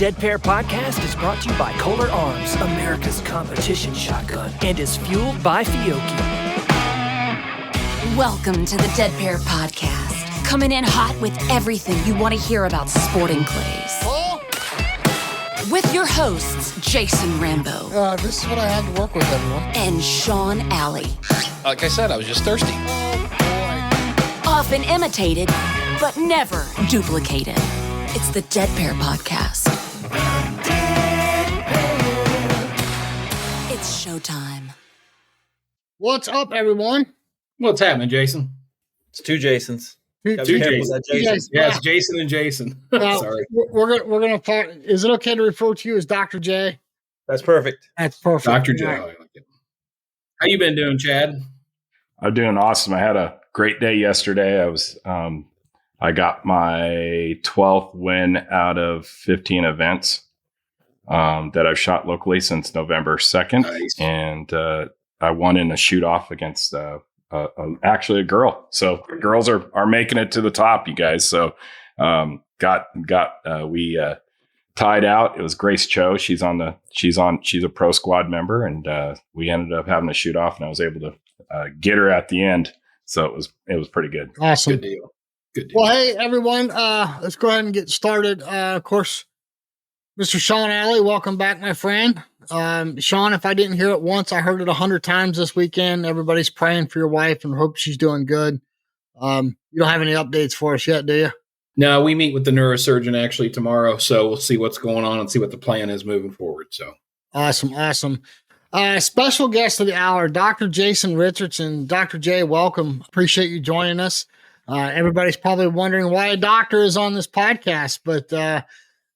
Dead Pair Podcast is brought to you by Kolar Arms, America's competition shotgun, and is fueled by Fiocchi. Welcome to the Dead Pair Podcast, coming in hot with everything you want to hear about sporting clays. With your hosts, Jason Rambo. This is what I have to work with, everyone. And Sean Alley. Like I said, I was just thirsty. Oh, Often imitated, but never duplicated. It's the Dead Pair Podcast. It's showtime. What's up, everyone? What's happening, Jason? It's two Jasons. Two Jasons. Jasons. Yeah, it's Jason and Jason. Sorry. We're gonna talk. Is it okay to refer to you as Dr. J? That's perfect. That's perfect. Dr. J. Right. I like it. How you been doing, Chad? I'm doing awesome. I had a great day yesterday. I got my 12th win out of 15 events that I've shot locally since November 2nd. Nice. And I won in a shoot off against actually a girl. So girls are making it to the top, you guys. So we tied out. It was Grace Cho. She's a pro squad member, and we ended up having a shoot off, and I was able to get her at the end. So it was pretty good. Awesome. Good deal. Good deal. Well, hey, everyone. Let's go ahead and get started. Of course, Mr. Sean Alley, welcome back, my friend. Sean, if I didn't hear it once, I heard it 100 times this weekend. Everybody's praying for your wife and hope she's doing good. You don't have any updates for us yet, do you? No, we meet with the neurosurgeon actually tomorrow, so we'll see what's going on and see what the plan is moving forward. So Awesome. Special guest of the hour, Dr. Jason Richardson. Dr. J, welcome. Appreciate you joining us. Everybody's probably wondering why a doctor is on this podcast, but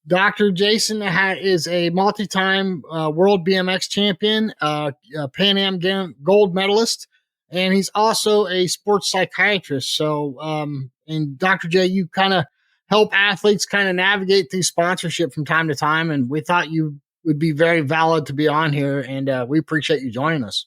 Dr. Jason is a multi-time world BMX champion, Pan Am gold medalist, and he's also a sports psychiatrist. So, and Dr. J, you kind of help athletes kind of navigate through sponsorship from time to time, and we thought you would be very valid to be on here, and we appreciate you joining us.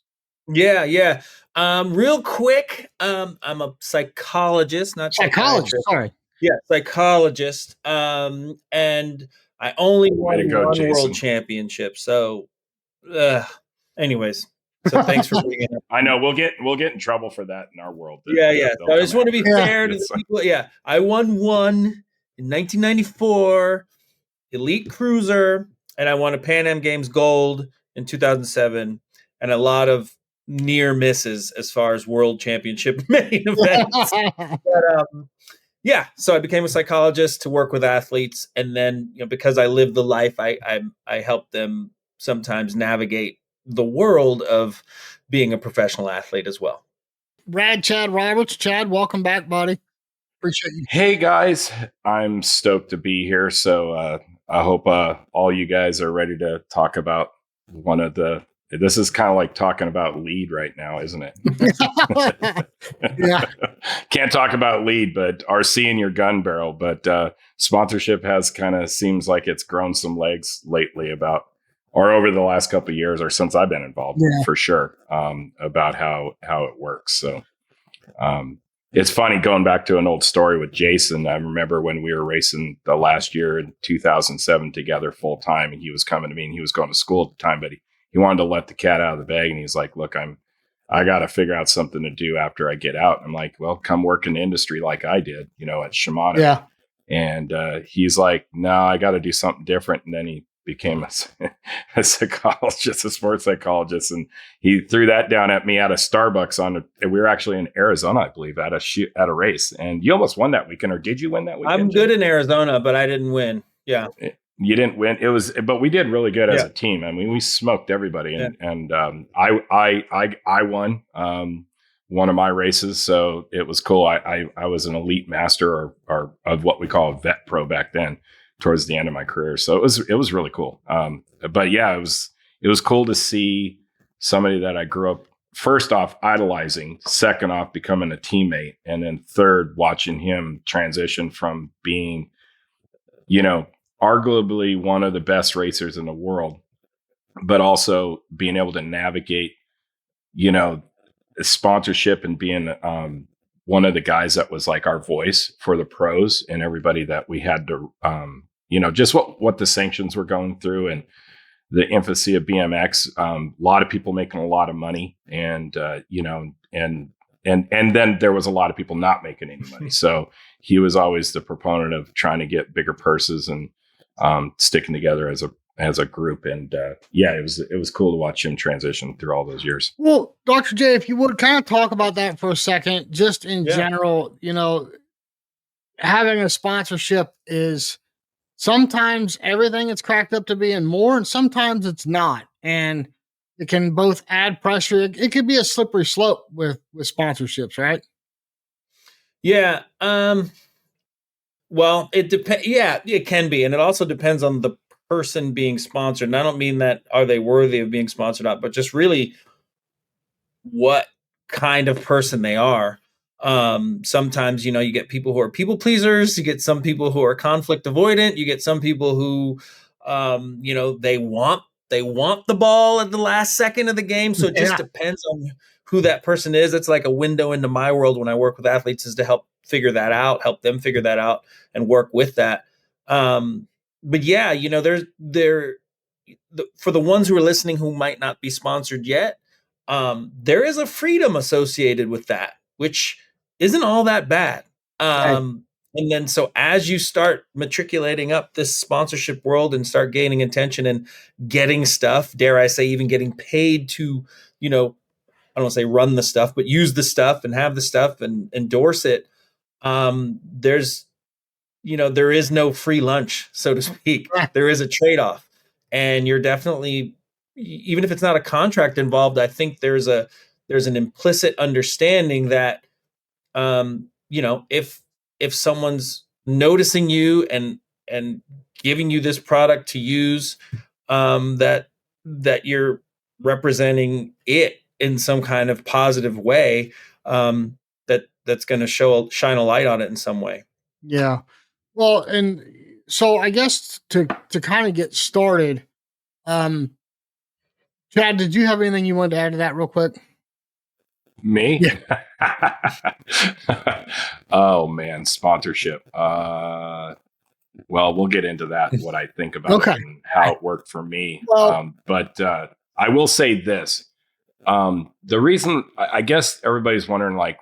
Yeah. Real quick, I'm a psychologist, not Psychologist, sorry. Yeah, psychologist. And I only won one world championship. So, anyways, so thanks for being here. I know we'll get in trouble for that in our world. Yeah. So I just want to be fair to the people. Yeah, I won one in 1994, Elite Cruiser, and I won a Pan Am Games gold in 2007, and a lot of near misses as far as world championship main events. But, so I became a psychologist to work with athletes, and then because I live the life, I help them sometimes navigate the world of being a professional athlete as well. RAD Chad Roberts. Chad, welcome back, buddy. Appreciate you. Hey guys, I'm stoked to be here. So I hope all you guys are ready to talk about this is kind of like talking about lead right now, isn't it? Yeah. Can't talk about lead, but RC in your gun barrel. But sponsorship has kind of seems like it's grown some legs lately over the last couple of years, or since I've been involved, for sure, about how it works. So it's funny going back to an old story with Jason. I remember when we were racing the last year in 2007 together full time, and he was coming to me, and he was going to school at the time, but he wanted to let the cat out of the bag, and he's like, look, I got to figure out something to do after I get out. I'm like, well, come work in the industry like I did, at Shimano. Yeah. And he's like, no, I got to do something different. And then he became a psychologist, a sports psychologist. And he threw that down at me at a Starbucks we were actually in Arizona, I believe, at a race. And you almost won that weekend, or did you win that weekend? I'm good in Arizona, but I didn't win. Yeah. You didn't win. But we did really good as a team. I mean, we smoked everybody, and I won one of my races, so it was cool. I was an elite master or of what we call a vet pro back then, towards the end of my career. So it was really cool. But yeah, it was cool to see somebody that I grew up first off idolizing, second off becoming a teammate, and then third watching him transition from being, arguably one of the best racers in the world, but also being able to navigate, sponsorship and being one of the guys that was like our voice for the pros and everybody that we had to just what the sanctions were going through and the infancy of BMX. A lot of people making a lot of money, and and then there was a lot of people not making any money. So he was always the proponent of trying to get bigger purses and sticking together as a group. And it was cool to watch him transition through all those years. Well, Dr. J, if you would kind of talk about that for a second, just in general, having a sponsorship is sometimes everything it's cracked up to be and more, and sometimes it's not. And it can both add pressure. It could be a slippery slope with sponsorships, right? Yeah. Well, it depends. Yeah, it can be. And it also depends on the person being sponsored. And I don't mean that are they worthy of being sponsored or not, but just really what kind of person they are. Sometimes, you get people who are people pleasers, you get some people who are conflict avoidant, you get some people who, they want the ball at the last second of the game. So it just depends on who that person is. It's like a window into my world when I work with athletes, is to help them figure that out and work with that. But yeah, for the ones who are listening who might not be sponsored yet, there is a freedom associated with that, which isn't all that bad. And then so as you start matriculating up this sponsorship world and start gaining attention and getting stuff, dare I say, even getting paid to, I don't want to say run the stuff, but use the stuff and have the stuff and endorse it. There is no free lunch, so to speak. There is a trade-off, and you're definitely, even if it's not a contract involved, I think there's an implicit understanding that, if someone's noticing you and giving you this product to use, that you're representing it in some kind of positive way, that's going to shine a light on it in some way. Yeah. Well, and so I guess to kind of get started, Chad, did you have anything you wanted to add to that real quick? Me? Yeah. Oh man, sponsorship. Well, we'll get into that, what I think about it and how it worked for me. Well, but I will say this. The reason, I guess everybody's wondering, like,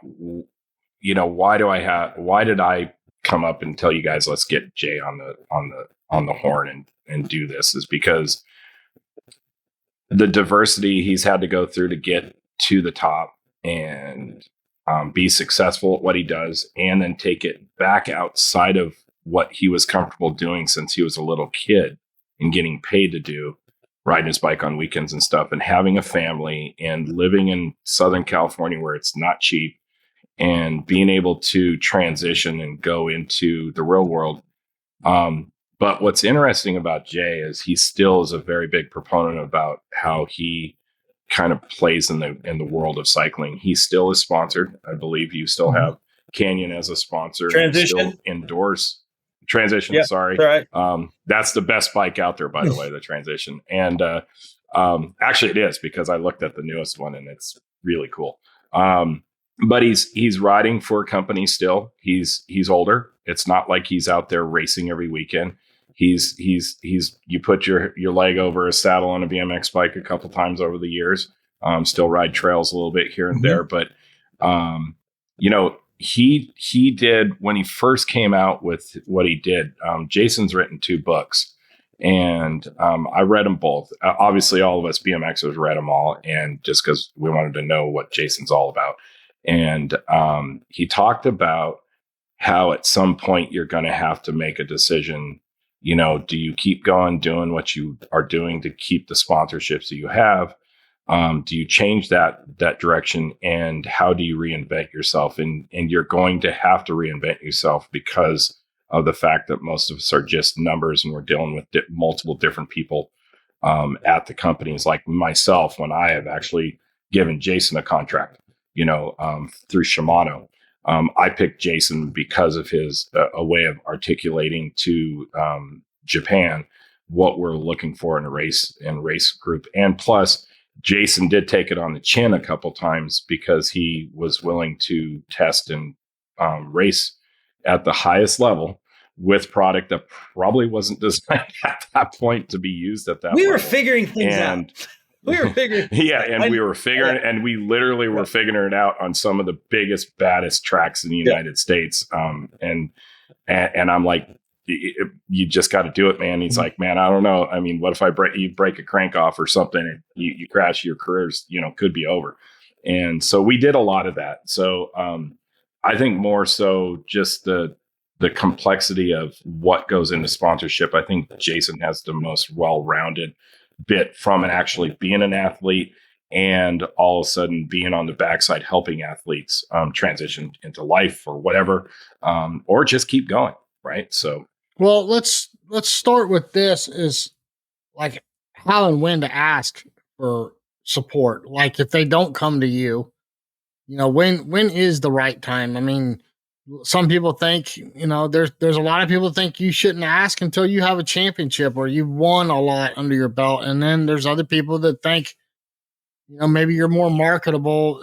why did I come up and tell you guys, let's get Jay on the horn and do this, is because the diversity he's had to go through to get to the top and be successful at what he does, and then take it back outside of what he was comfortable doing since he was a little kid and getting paid to do, riding his bike on weekends and stuff, and having a family and living in Southern California where it's not cheap, and being able to transition and go into the real world. But what's interesting about Jay is he still is a very big proponent about how he kind of plays in the world of cycling. He still is sponsored. I believe you still have Canyon as a sponsor. Transition. Still endorse Transition. Yeah, sorry. right. That's the best bike out there, by the way, the Transition. And actually it is, because I looked at the newest one and it's really cool. But he's riding for a company still. He's older. It's not like he's out there racing every weekend. He's you put your leg over a saddle on a BMX bike a couple times over the years. Still ride trails a little bit here and there, but he did, when he first came out with what he did. Jason's written 2 books, and I read them both. Obviously, all of us BMXers read them all, and just because we wanted to know what Jason's all about. And he talked about how at some point you're going to have to make a decision. Do you keep going doing what you are doing to keep the sponsorships that you have? Do you change that direction? And how do you reinvent yourself? And you're going to have to reinvent yourself because of the fact that most of us are just numbers, and we're dealing with multiple different people at the companies. Like myself, when I have actually given Jason a contract, through Shimano. I picked Jason because of his a way of articulating to Japan what we're looking for in a race group. And plus, Jason did take it on the chin a couple times because he was willing to test and race at the highest level with product that probably wasn't designed at that point to be used at that We were level. figuring things out. We were figuring. We were figuring, and we literally were figuring it out on some of the biggest, baddest tracks in the United States. And I'm like, you just got to do it, man. He's like, man, I don't know. I mean, what if you break a crank off or something and you crash, your careers, could be over. And so we did a lot of that. So I think more so just the complexity of what goes into sponsorship. I think Jason has the most well-rounded bit from actually being an athlete and all of a sudden being on the backside helping athletes transition into life or whatever, or just keep going. Right. So, well, let's start with this is like how and when to ask for support. Like if they don't come to you, when is the right time? I mean, some people think, there's a lot of people think you shouldn't ask until you have a championship or you've won a lot under your belt. And then there's other people that think, maybe you're more marketable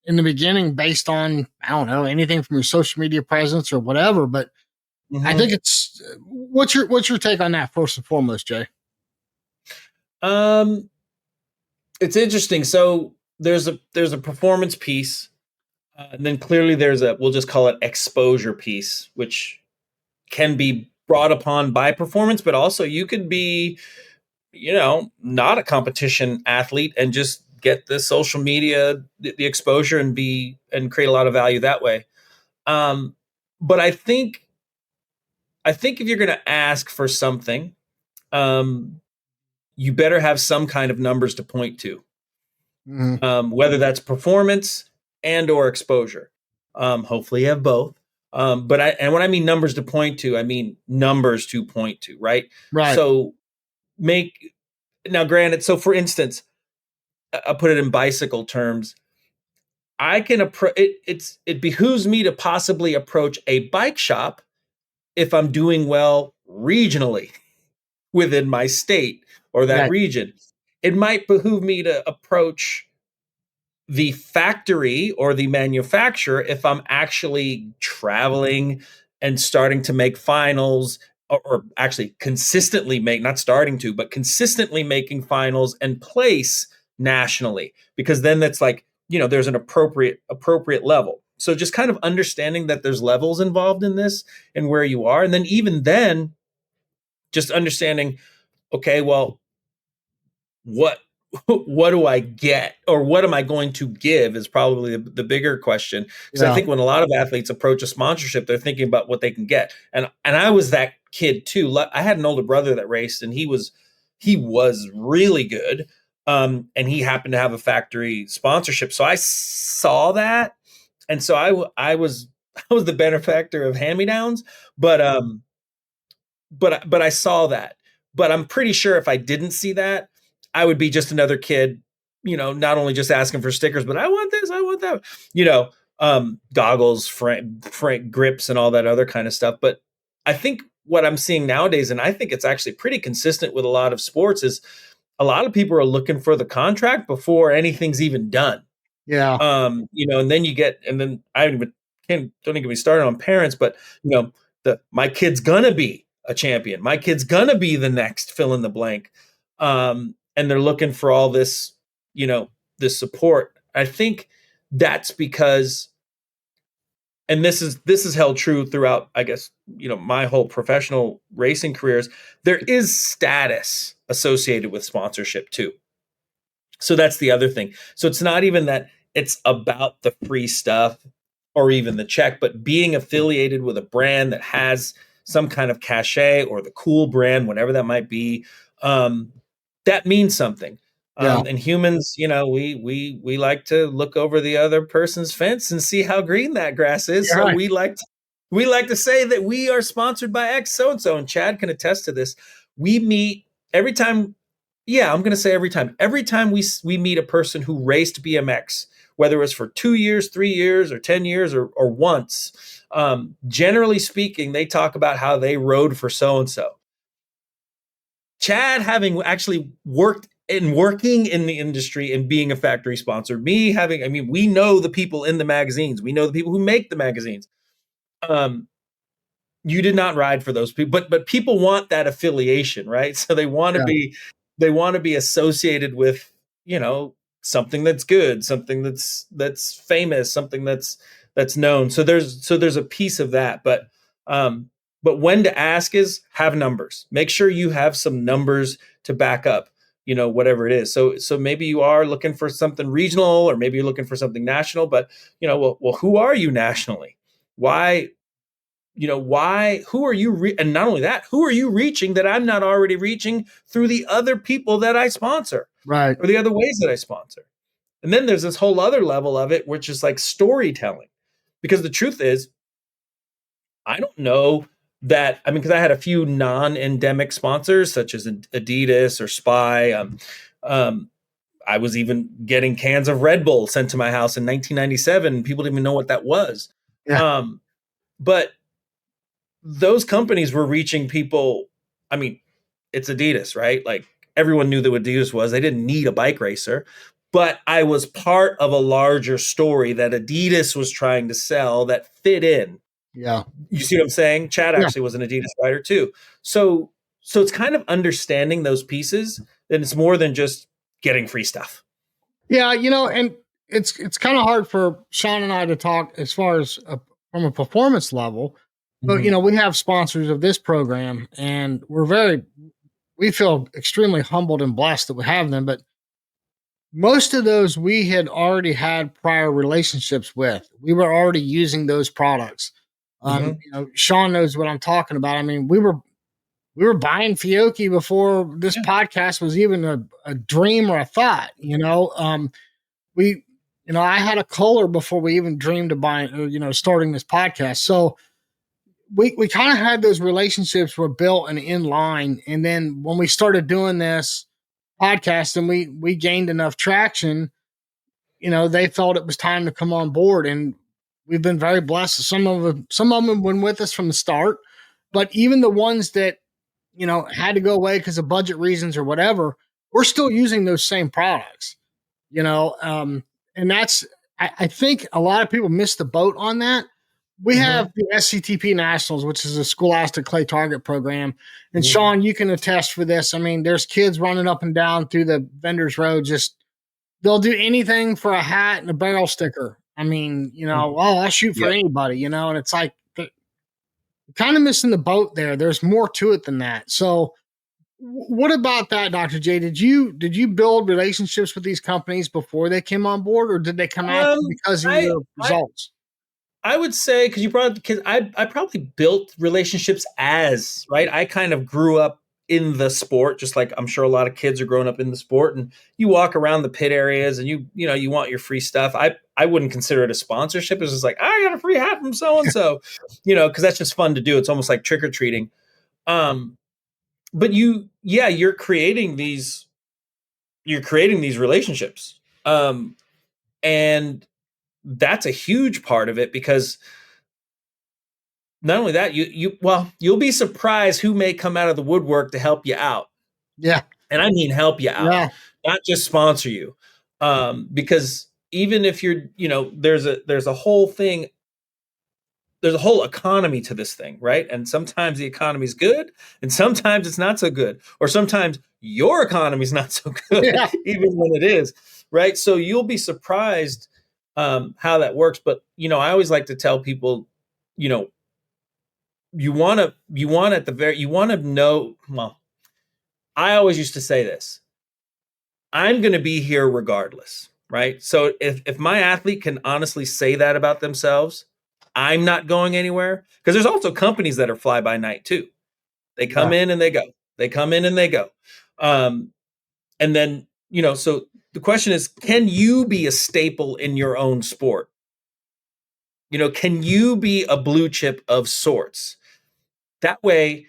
in the beginning based on, I don't know, anything from your social media presence or whatever. But I think it's what's your take on that first and foremost, Jay? It's interesting. So there's a performance piece. And then clearly there's we'll just call it exposure piece, which can be brought upon by performance, but also you could be, not a competition athlete and just get the social media, the exposure and create a lot of value that way. But I think if you're going to ask for something, you better have some kind of numbers to point to, whether that's performance and or exposure. Hopefully you have both. But when I mean numbers to point to, I mean numbers to point to, right? Right. So now granted, so for instance, I'll put it in bicycle terms. I can it behooves me to possibly approach a bike shop if I'm doing well regionally within my state or that region. It might behoove me to approach the factory or the manufacturer if I'm actually traveling and starting to make finals or actually consistently consistently making finals and place nationally, because then that's like, there's an appropriate level. So just kind of understanding that there's levels involved in this and where you are. And then even then just understanding, okay, well, what do I get or what am I going to give is probably the bigger question. Because I think when a lot of athletes approach a sponsorship, they're thinking about what they can get. And I was that kid too. I had an older brother that raced and he was really good. And he happened to have a factory sponsorship. So I saw that. And so I was the benefactor of hand-me-downs, but I saw that. But I'm pretty sure if I didn't see that, I would be just another kid, not only just asking for stickers, but I want this, I want that, goggles, frank grips and all that other kind of stuff. But I think what I'm seeing nowadays, and I think it's actually pretty consistent with a lot of sports, is a lot of people are looking for the contract before anything's even done. Yeah. And then I don't even get me started on parents, but my kid's gonna be a champion. My kid's gonna be the next fill in the blank. And they're looking for all this, this support. I think that's because, and this is held true throughout, I guess, my whole professional racing careers, there is status associated with sponsorship too. So that's the other thing. So it's not even that it's about the free stuff or even the check, but being affiliated with a brand that has some kind of cachet or the cool brand, whatever that might be, that means something. And humans, we like to look over the other person's fence and see how green that grass is. So we like to say that we are sponsored by X so-and-so, and Chad can attest to this. We meet every time. Yeah, I'm going to say every time we meet a person who raced BMX, whether it was for 2 years, 3 years, or 10 years, or once, generally speaking, they talk about how they rode for so-and-so. Chad having actually working in the industry and being a factory sponsor, we know the people in the magazines. We know the people who make the magazines. You did not ride for those people, but people want that affiliation, right? So they want to be associated with, something that's good, something that's famous, something that's known. So there's a piece of that, but when to ask is have numbers. Make sure you have some numbers to back up, whatever it is. So maybe you are looking for something regional, or maybe you're looking for something national, but well, who are you nationally? Why? Who are you and not only that, who are you reaching that I'm not already reaching through the other people that I sponsor, Right. or the other ways that I sponsor? And then there's this whole other level of it, which is like storytelling, because the truth is, I don't know that. I mean, because I had a few non-endemic sponsors such as Adidas or Spy. I was even getting cans of Red Bull sent to my house in 1997. People didn't even know what that was. Yeah. But those companies were reaching people. I mean, it's Adidas, right? Like everyone knew that what Adidas was. They didn't need a bike racer, but I was part of a larger story that Adidas was trying to sell that fit in. Yeah. You see what I'm saying? Chad actually was an Adidas rider too. So it's kind of understanding those pieces, and it's more than just getting free stuff. Yeah. And it's kind of hard for Sean and I to talk as far as from a performance level. But, we have sponsors of this program, and we feel extremely humbled and blessed that we have them. But most of those we had already had prior relationships with. We were already using those products. Sean knows what I'm talking about. I mean, we were buying Fiocchi before this podcast was even a dream or a thought. I had a Kolar before we even dreamed of buying, or, starting this podcast. So we kind of had those relationships were built and in line. And then when we started doing this podcast and we gained enough traction, they felt it was time to come on board. And we've been very blessed. Some of them have been with us from the start, but even the ones that, had to go away because of budget reasons or whatever, we're still using those same products, and that's, I think a lot of people miss the boat on that. We have the SCTP Nationals, which is a Scholastic Clay Target program. And Sean, you can attest for this. I mean, there's kids running up and down through the vendor's row. They'll do anything for a hat and a barrel sticker. I mean, I'll shoot for anybody, and it's like, kind of missing the boat there. There's more to it than that. So what about that, Dr. J? Did you build relationships with these companies before they came on board, or did they come out because of your results? I would say, because you brought up the kids, I probably built relationships right. I kind of grew up in the sport, just like I'm sure a lot of kids are growing up in the sport, and you walk around the pit areas and you want your free stuff. I wouldn't consider it a sponsorship. It's just like, I got a free hat from so-and-so, because that's just fun to do. It's almost like trick-or-treating. But you're creating these relationships. And that's a huge part of it, because not only that, you'll be surprised who may come out of the woodwork to help you out. Yeah. And I mean, help you out, not just sponsor you. Because even if you're, there's a whole thing, there's a whole economy to this thing, right? And sometimes the economy is good and sometimes it's not so good, or sometimes your economy is not so good, even when it is, right? So you'll be surprised how that works. But, I always like to tell people, you want to know, well, I always used to say this, I'm going to be here regardless, right? So if my athlete can honestly say that about themselves, I'm not going anywhere, because there's also companies that are fly by night too. They come in and they go, they come in and they go. And then, so the question is, can you be a staple in your own sport? Can you be a blue chip of sorts? That way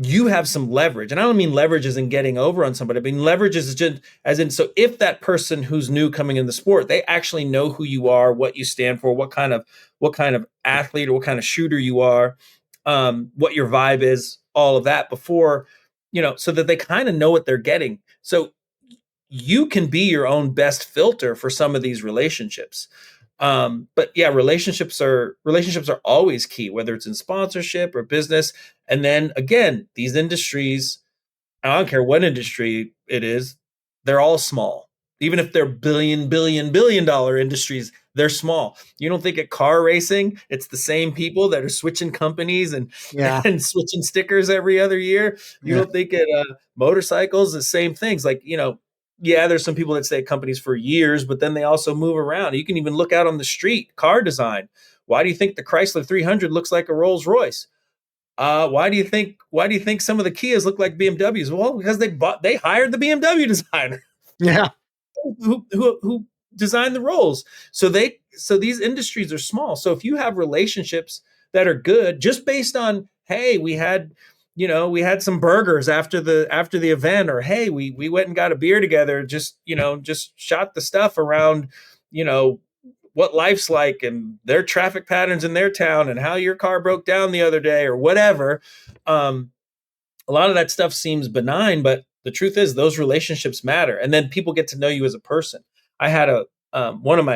you have some leverage. And I don't mean leverage as in getting over on somebody. I mean, leverage is just as in, so if that person who's new coming in the sport, they actually know who you are, what you stand for, what kind of athlete or what kind of shooter you are, what your vibe is, all of that before, so that they kind of know what they're getting. So you can be your own best filter for some of these relationships. But yeah, relationships are always key, whether it's in sponsorship or business. And then again, these industries, I don't care what industry it is, they're all small. Even if they're billion dollar industries, they're small. You don't think at car racing, it's the same people that are switching companies and Yeah. and switching stickers every other year. You Yeah. don't think at motorcycles, the same things. Like, yeah, there's some people that stay at companies for years, but then they also move around. You can even look out on the street, car design. Why do you think the Chrysler 300 looks like a Rolls Royce? Why do you think some of the Kias look like BMWs? Well, because they hired the BMW designer Yeah. who designed the rolls. So these industries are small. So if you have relationships that are good, just based on, hey, we had some burgers after the event, or hey, we went and got a beer together, just shot the stuff around, what life's like and their traffic patterns in their town and how your car broke down the other day or whatever. A lot of that stuff seems benign, but the truth is those relationships matter. And then people get to know you as a person. I had one of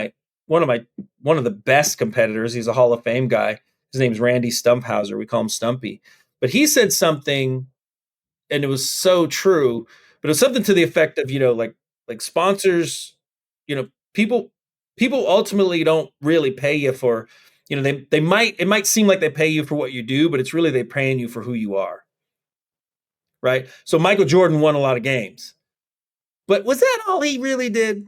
the best competitors. He's a Hall of Fame guy. His name's Randy Stumphauser. We call him Stumpy. But he said something, and it was so true, but it was something to the effect of, like sponsors, people ultimately don't really pay you for, it might seem like they pay you for what you do, but it's really they paying you for who you are. Right. So Michael Jordan won a lot of games, but was that all he really did?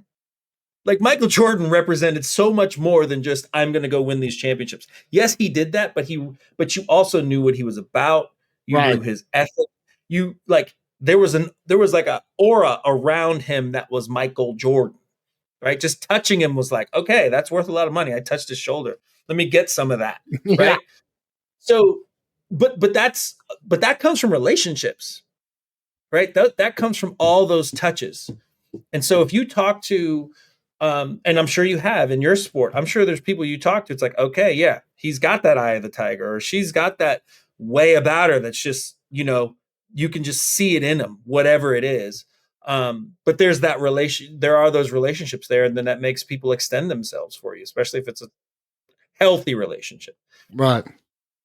Like, Michael Jordan represented so much more than just, I'm going to go win these championships. Yes, he did that, but you also knew what he was about. You Right. knew his ethic. There was like a aura around him that was Michael Jordan, right? Just touching him was like, okay, that's worth a lot of money. I touched his shoulder. Let me get some of that. Yeah. Right. So, but that comes from relationships, right? That comes from all those touches. And so if you talk to, and I'm sure you have in your sport, I'm sure there's people you talk to, it's like, okay, yeah, he's got that eye of the tiger, or she's got that way about her that's just, you can just see it in them, whatever it is. But there are those relationships there, and then that makes people extend themselves for you, especially if it's a healthy relationship. Right.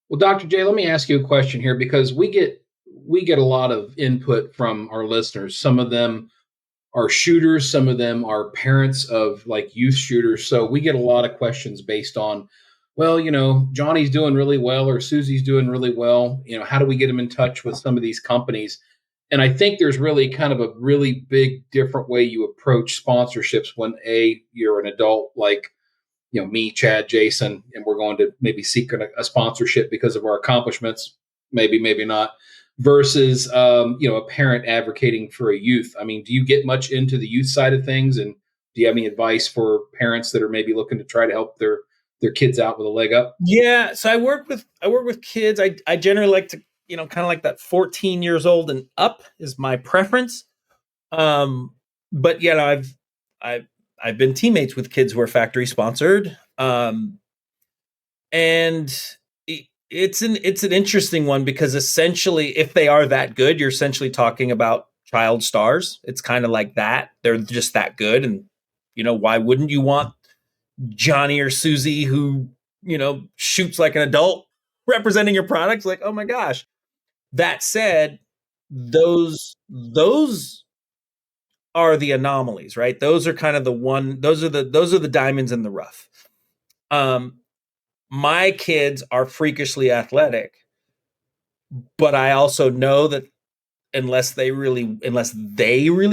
Well, Dr. J, let me ask you a question here, because we get a lot of input from our listeners. Some of them are shooters, some of them are parents of like youth shooters. So we get a lot of questions based on, well, Johnny's doing really well or Susie's doing really well. How do we get them in touch with some of these companies? And I think there's really kind of a really big different way you approach sponsorships when you're an adult like, me, Chad, Jason, and we're going to maybe seek a sponsorship because of our accomplishments, maybe not, versus, a parent advocating for a youth. I mean, do you get much into the youth side of things? And do you have any advice for parents that are maybe looking to try to help their kids out with a leg up? Yeah. So I work with kids. I generally like to, kind of like that 14 years old and up is my preference. But I've been teammates with kids who are factory sponsored. And it's an interesting one, because essentially, if they are that good, you're essentially talking about child stars. It's kind of like that. They're just that good. And, why wouldn't you want Johnny or Susie who, shoots like an adult representing your product? Like, oh my gosh. That said, those are the anomalies, right? Those are kind of those are the diamonds in the rough. My kids are freakishly athletic, but I also know that unless they really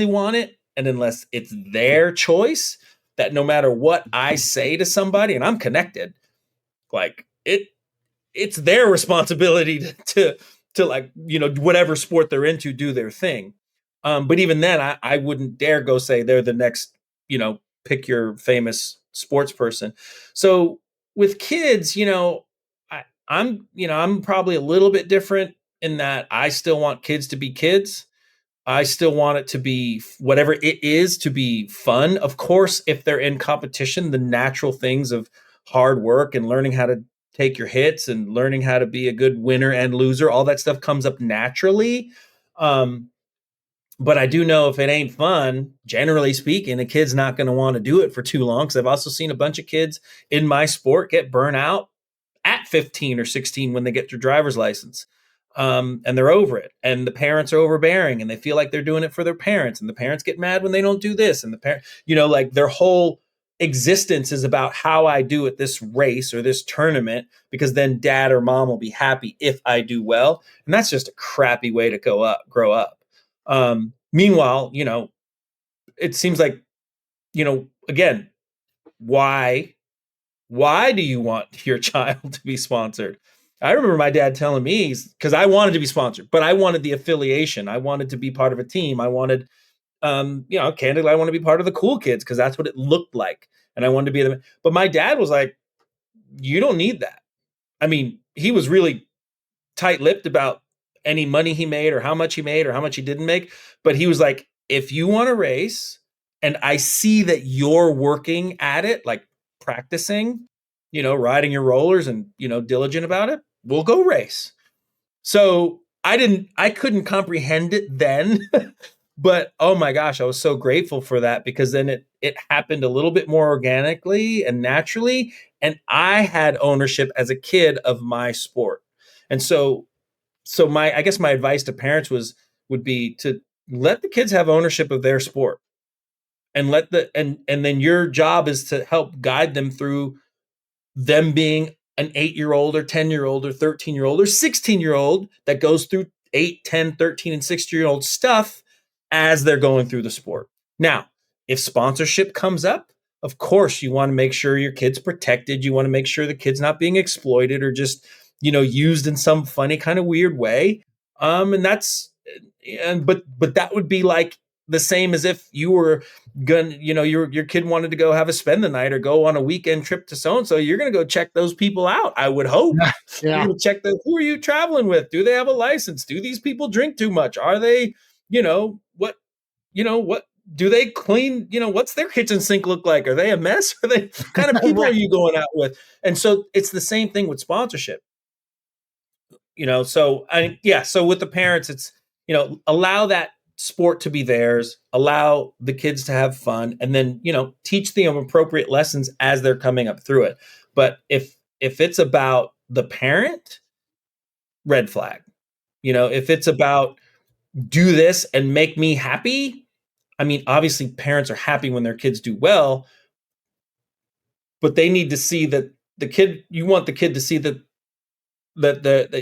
want it, and unless it's their choice, that no matter what I say to somebody, and I'm connected, like it's their responsibility to like, whatever sport they're into, do their thing. But even then, I wouldn't dare go say they're the next, pick your famous sports person. So with kids, I'm probably a little bit different in that I still want kids to be kids. I still want it to be whatever it is, to be fun. Of course, if they're in competition, the natural things of hard work and learning how to take your hits and learning how to be a good winner and loser, all that stuff comes up naturally. But I do know if it ain't fun, generally speaking, a kid's not going to want to do it for too long. Because I've also seen a bunch of kids in my sport get burnt out at 15 or 16 when they get their driver's license. And they're over it. And the parents are overbearing and they feel like they're doing it for their parents. And the parents get mad when they don't do this. And the parent, like their whole existence is about how I do at this race or this tournament, because then dad or mom will be happy if I do well. And that's just a crappy way to grow up. Meanwhile, it seems like, again, why do you want your child to be sponsored? I remember my dad telling me, because I wanted to be sponsored, but I wanted the affiliation. I wanted to be part of a team. I wanted, candidly, I want to be part of the cool kids because that's what it looked like. And I wanted to be them. But my dad was like, you don't need that. I mean, he was really tight-lipped about any money he made or how much he made or how much he didn't make. But he was like, if you want to race and I see that you're working at it, like practicing, riding your rollers and, diligent about it, we'll go race. So I couldn't comprehend it then, but oh my gosh, I was so grateful for that, because then it happened a little bit more organically and naturally. And I had ownership as a kid of my sport. And so I guess my advice to parents would be to let the kids have ownership of their sport, and and then your job is to help guide them through them being an 8-year-old or 10-year-old or 13-year-old or 16-year-old that goes through 8, 10, 13, and 16-year-old stuff as they're going through the sport. Now, if sponsorship comes up, of course, you want to make sure your kid's protected. You want to make sure the kid's not being exploited or just, used in some funny kind of weird way. But that would be like the same as if you were your kid wanted to go have a spend the night or go on a weekend trip to so-and-so. You're going to go check those people out. I would hope. Yeah. You're going to check who are you traveling with? Do they have a license? Do these people drink too much? Are they, what do they clean? What's their kitchen sink look like? Are they a mess? Are they kind of people are you going out with? And so it's the same thing with sponsorship. So with the parents, it's, allow that sport to be theirs, allow the kids to have fun, and then, teach them appropriate lessons as they're coming up through it. But if it's about the parent, red flag. If it's about do this and make me happy, I mean, obviously parents are happy when their kids do well, but they need to see that you want the kid to see that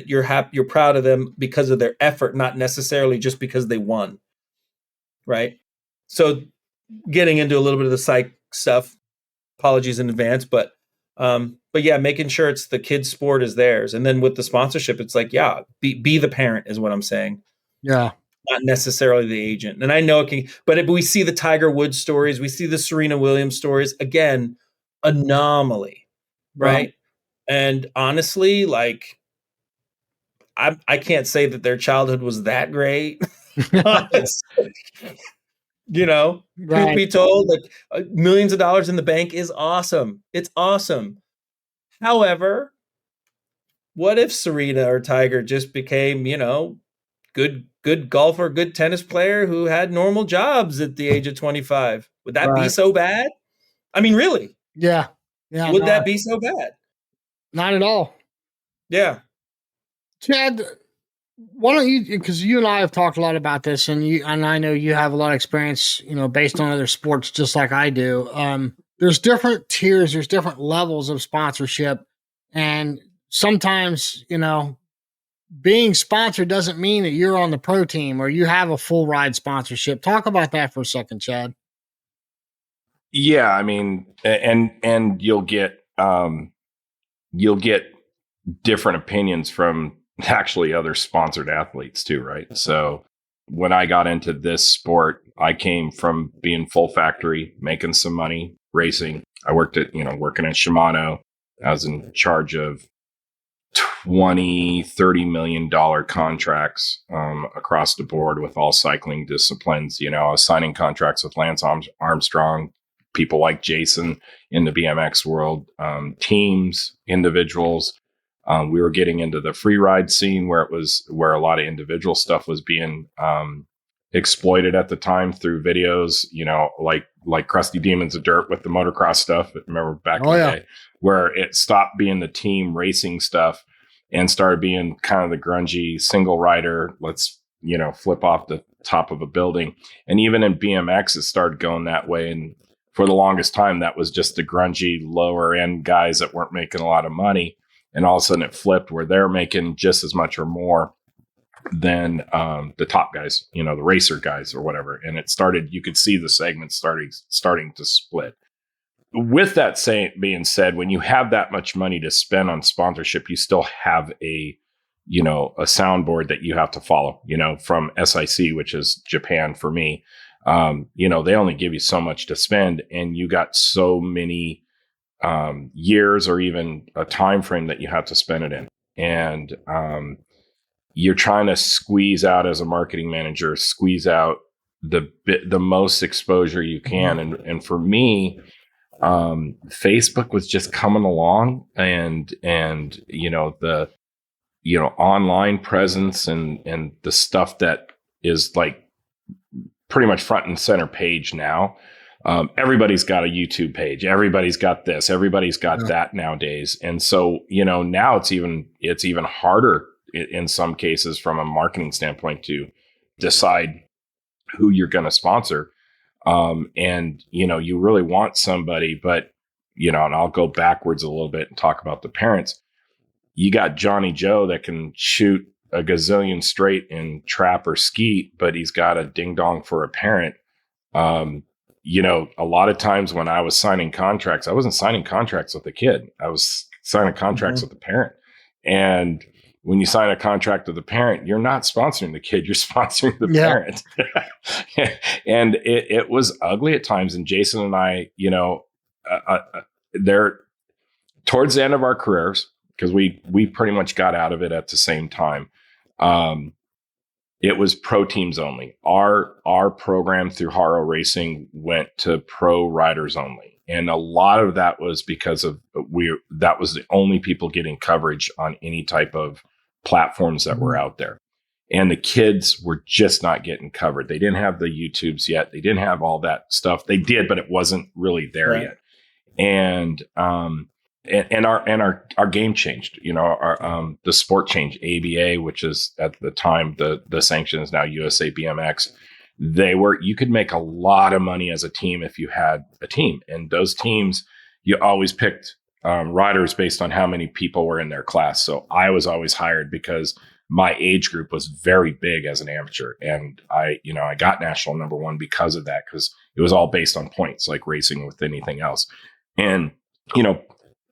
you're happy, you're proud of them because of their effort, not necessarily just because they won. Right. So getting into a little bit of the psych stuff, apologies in advance, but yeah, making sure it's the kid's sport is theirs. And then with the sponsorship, it's like, yeah, be the parent is what I'm saying. Yeah. Not necessarily the agent. And I know it can, but we see the Tiger Woods stories. We see the Serena Williams stories. Again, anomaly. Right. And honestly, like, I can't say that their childhood was that great. Truth be told, like millions of dollars in the bank is awesome. It's awesome. However, what if Serena or Tiger just became, good golfer, good tennis player who had normal jobs at the age of 25? Would that be so bad? I mean, really? Yeah. Yeah. Would that be so bad? Not at all. Yeah. Chad, why don't you, because you and I have talked a lot about this, and I know you have a lot of experience, based on other sports, just like I do. There's different tiers, there's different levels of sponsorship. And sometimes, being sponsored doesn't mean that you're on the pro team or you have a full ride sponsorship. Talk about that for a second, Chad. Yeah, I mean, and you'll get different opinions from actually other sponsored athletes too, right? So when I got into this sport, I came from being full factory, making some money, racing. I worked at, working at Shimano. I was in charge of $20-30 million contracts across the board with all cycling disciplines. I was signing contracts with Lance Armstrong, people like Jason in the BMX world, teams, individuals. We were getting into the free ride scene where a lot of individual stuff was being exploited at the time through videos, like Krusty Demons of Dirt with the motocross stuff. Remember back in the day, where it stopped being the team racing stuff and started being kind of the grungy single rider. Let's, flip off the top of a building. And even in BMX, it started going that way. And for the longest time, that was just the grungy lower end guys that weren't making a lot of money. And all of a sudden it flipped where they're making just as much or more than the top guys, the racer guys or whatever. And it started, you could see the segments starting to split. With that being said, when you have that much money to spend on sponsorship, you still have a soundboard that you have to follow, from SIC, which is Japan for me. They only give you so much to spend, and you got so many years or even a time frame that you have to spend it in. And you're trying to squeeze out, as a marketing manager, the most exposure you can. And for me, Facebook was just coming along, and the online presence and the stuff that is like pretty much front and center page now. Everybody's got a YouTube page. Everybody's got this. Everybody's got that nowadays. And so, now it's even harder in some cases from a marketing standpoint to decide who you're going to sponsor. And you really want somebody, but, and I'll go backwards a little bit and talk about the parents. You got Johnny Joe that can shoot a gazillion straight in trap or skeet, but he's got a ding dong for a parent. A lot of times when I was signing contracts, I wasn't signing contracts with the kid. I was signing contracts with the parent. And when you sign a contract with the parent, you're not sponsoring the kid, you're sponsoring the parent. And it was ugly at times. And Jason and I, they're towards the end of our careers, because we pretty much got out of it at the same time. It was pro teams only. Our program through Haro Racing went to pro riders only. And a lot of that was because that was the only people getting coverage on any type of platforms that were out there. And the kids were just not getting covered. They didn't have the YouTubes yet. They didn't have all that stuff. They did, but it wasn't really there yet. And our game changed. The sport changed. ABA, which is at the time the sanction is now USA BMX. You could make a lot of money as a team if you had a team, and those teams, you always picked riders based on how many people were in their class. So I was always hired because my age group was very big as an amateur, and I got national number one because of that, because it was all based on points, like racing with anything else. And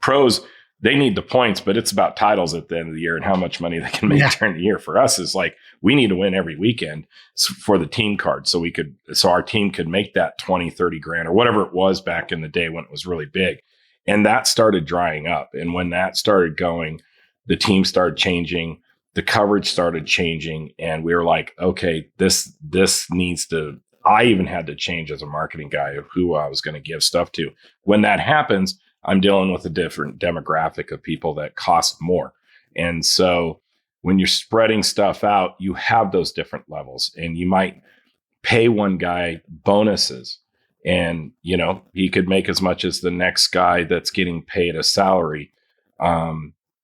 pros, they need the points, but it's about titles at the end of the year and how much money they can make during the year. For us, it's like we need to win every weekend for the team card, so our team could make that 20, 30 grand or whatever it was back in the day when it was really big. And that started drying up. And when that started going, the team started changing, the coverage started changing, and we were like, okay, this needs to. I even had to change as a marketing guy of who I was going to give stuff to. When that happens, I'm dealing with a different demographic of people that cost more. And so when you're spreading stuff out, you have those different levels, and you might pay one guy bonuses, and, he could make as much as the next guy that's getting paid a salary,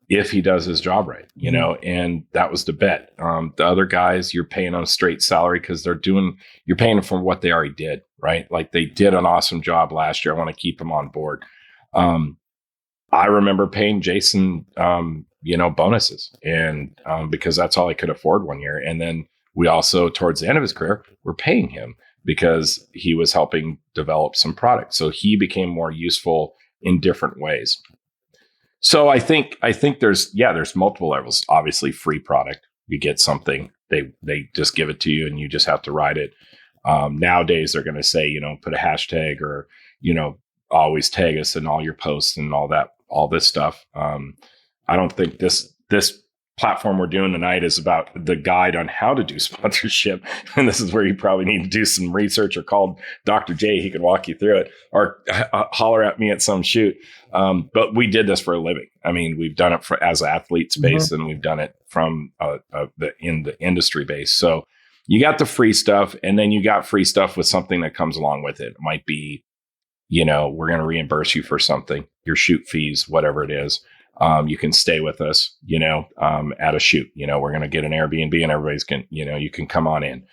if he does his job right, and that was the bet. The other guys, you're paying on a straight salary because you're paying them for what they already did, right? Like, they did an awesome job last year. I want to keep them on board. I remember paying Jason, bonuses, and because that's all I could afford one year. And then we also, towards the end of his career, we're paying him because he was helping develop some product. So he became more useful in different ways. So I think there's multiple levels. Obviously, free product, you get something, they just give it to you and you just have to ride it. Nowadays, they're going to say, put a hashtag or, always tag us in all your posts and all this stuff. I don't think this platform we're doing tonight is about the guide on how to do sponsorship. And this is where you probably need to do some research, or call Dr. J. He can walk you through it, or holler at me at some shoot. But we did this for a living. I mean, we've done it as athlete space, and we've done it from in the industry base. So, you got the free stuff, and then you got free stuff with something that comes along with it. It might be, we're going to reimburse you for something, your shoot fees, whatever it is. You can stay with us, at a shoot. We're going to get an Airbnb, and everybody's you can come on in.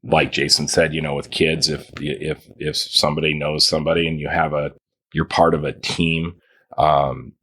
Like Jason said, with kids, if somebody knows somebody and you're part of a team,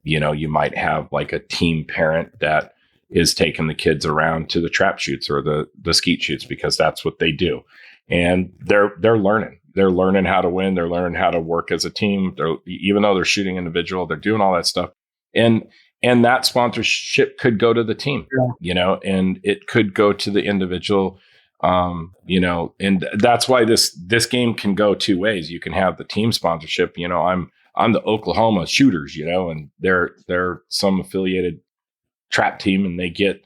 you might have like a team parent that is taking the kids around to the trap shoots or the skeet shoots, because that's what they do. And they're learning how to win. They're learning how to work as a team. Even though they're shooting individual, they're doing all that stuff. And that sponsorship could go to the team, and it could go to the individual, and that's why this game can go two ways. You can have the team sponsorship. I'm the Oklahoma Shooters, and they're some affiliated trap team, and they get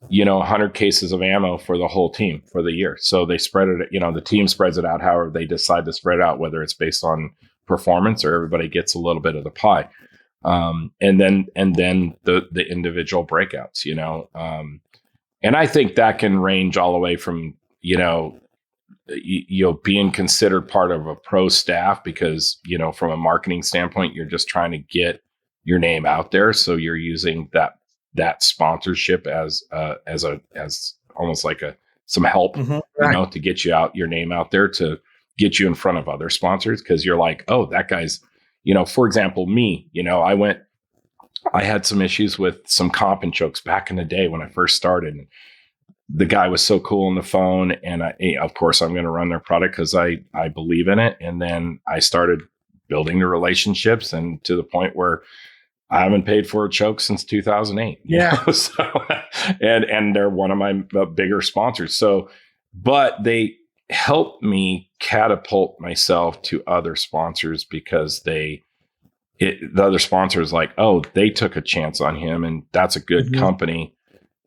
100 cases of ammo for the whole team for the year. So they spread it, the team spreads it out however they decide to spread it out, whether it's based on performance or everybody gets a little bit of the pie. And then the individual breakouts, and I think that can range all the way from, being considered part of a pro staff because, from a marketing standpoint, you're just trying to get your name out there. So you're using that sponsorship as almost like some help, to get your name out there, to get you in front of other sponsors. Cause you're like, oh, that guy's, for example, me, I had some issues with some comp and chokes back in the day when I first started. And the guy was so cool on the phone, and of course I'm going to run their product because I believe in it. And then I started building the relationships, and to the point where I haven't paid for a choke since 2008. So, and they're one of my bigger sponsors. So, but they helped me catapult myself to other sponsors because the other sponsors like, oh, they took a chance on him, and that's a good company.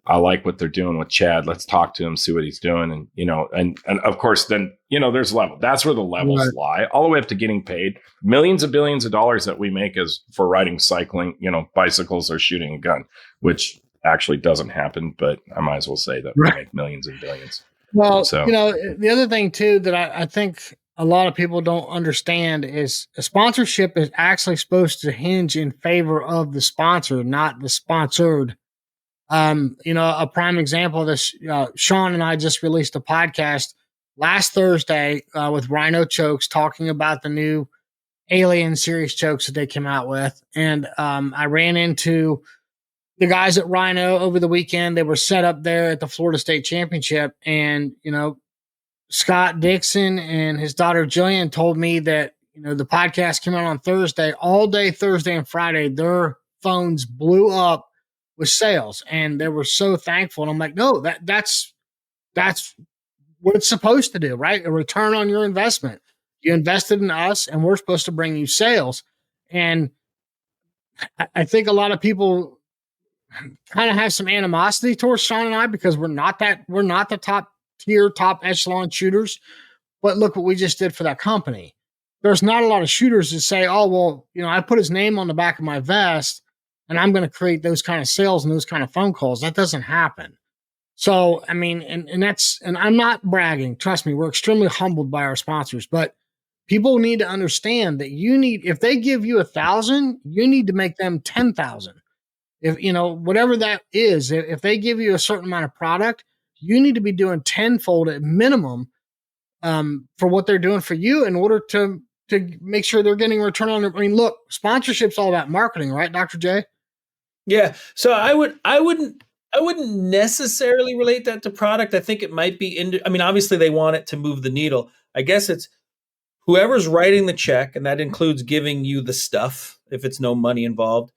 I like what they're doing with Chad. Let's talk to him, see what he's doing. And, and of course, then, there's level. That's where the levels lie, all the way up to getting paid millions of billions of dollars that we make is for riding, cycling, bicycles or shooting a gun, which actually doesn't happen. But I might as well say that we make millions and billions. Well, so, the other thing too, that I think a lot of people don't understand is a sponsorship is actually supposed to hinge in favor of the sponsor, not the sponsored. A prime example of this, Sean and I just released a podcast last Thursday with Rhino Chokes talking about the new Alien series chokes that they came out with. And I ran into the guys at Rhino over the weekend. They were set up there at the Florida State Championship. And, Scott Dixon and his daughter Jillian told me that, the podcast came out on Thursday, all day Thursday and Friday, their phones blew up with sales, and they were so thankful. And I'm like, no, that's what it's supposed to do, right? A return on your investment. You invested in us, and we're supposed to bring you sales. And I think a lot of people kind of have some animosity towards Sean and I because we're not the top tier, top echelon shooters. But look what we just did for that company. There's not a lot of shooters that say, oh, well, I put his name on the back of my vest, and I'm going to create those kind of sales and those kind of phone calls. That doesn't happen. So, I mean, and I'm not bragging. Trust me, we're extremely humbled by our sponsors, but people need to understand that if they give you 1,000, you need to make them 10,000. If, whatever that is, if they give you a certain amount of product, you need to be doing tenfold at minimum for what they're doing for you in order to make sure they're getting a return on it. I mean, look, sponsorship's all about marketing, right, Dr. J? Yeah. So I wouldn't necessarily relate that to product. I think it might be obviously they want it to move the needle. I guess it's whoever's writing the check, and that includes giving you the stuff if it's no money involved.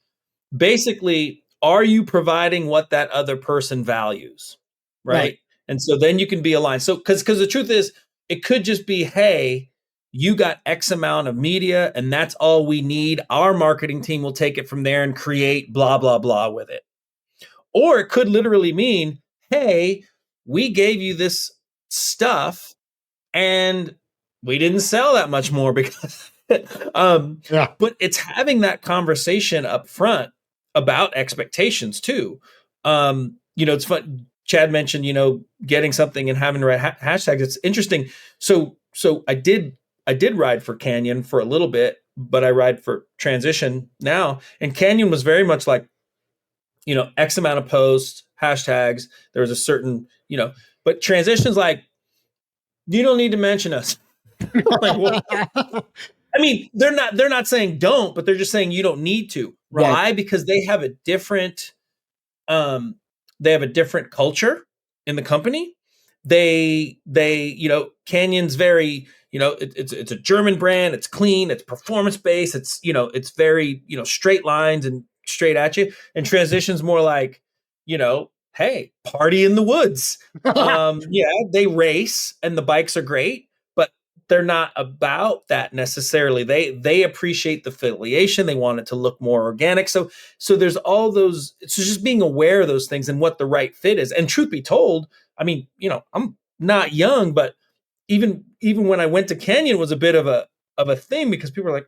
Basically, are you providing what that other person values? Right. And so then you can be aligned. So because the truth is, it could just be, hey, you got X amount of media and that's all we need. Our marketing team will take it from there and create blah, blah, blah with it. Or it could literally mean, hey, we gave you this stuff and we didn't sell that much more because, but it's having that conversation up front about expectations too. It's fun. Chad mentioned, getting something and having the right hashtags. It's interesting. So I did ride for Canyon for a little bit, but I ride for Transition now. And Canyon was very much like, X amount of posts, hashtags. There was a certain, but Transition's like, you don't need to mention us. Like, well, I mean, they're not saying don't, but they're just saying you don't need to. Right. Why? Because they have a different culture in the company. They Canyon's very, it's a German brand. It's clean. It's performance based. It's, it's very, straight lines and straight at you. And Transition's more like, hey, party in the woods. Yeah, they race and the bikes are great, but they're not about that necessarily. They appreciate the affiliation. They want it to look more organic. So there's all those. So just being aware of those things and what the right fit is. And truth be told, I mean, I'm not young, but even when I went to Canyon was a bit of a thing because people were like,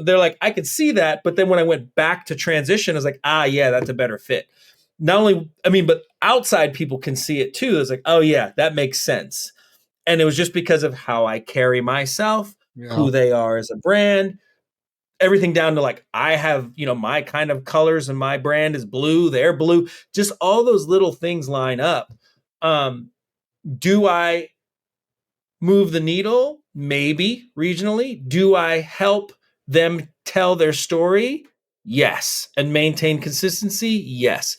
they're like, I could see that. But then when I went back to Transition, I was like, yeah, that's a better fit. Not only, but outside people can see it too. It's like, oh yeah, that makes sense. And it was just because of how I carry myself, who they are as a brand, everything down to like, I have, my kind of colors and my brand is blue, they're blue. Just all those little things line up. Do I move the needle? Maybe regionally. Do I help them tell their story? Yes. And maintain consistency? Yes.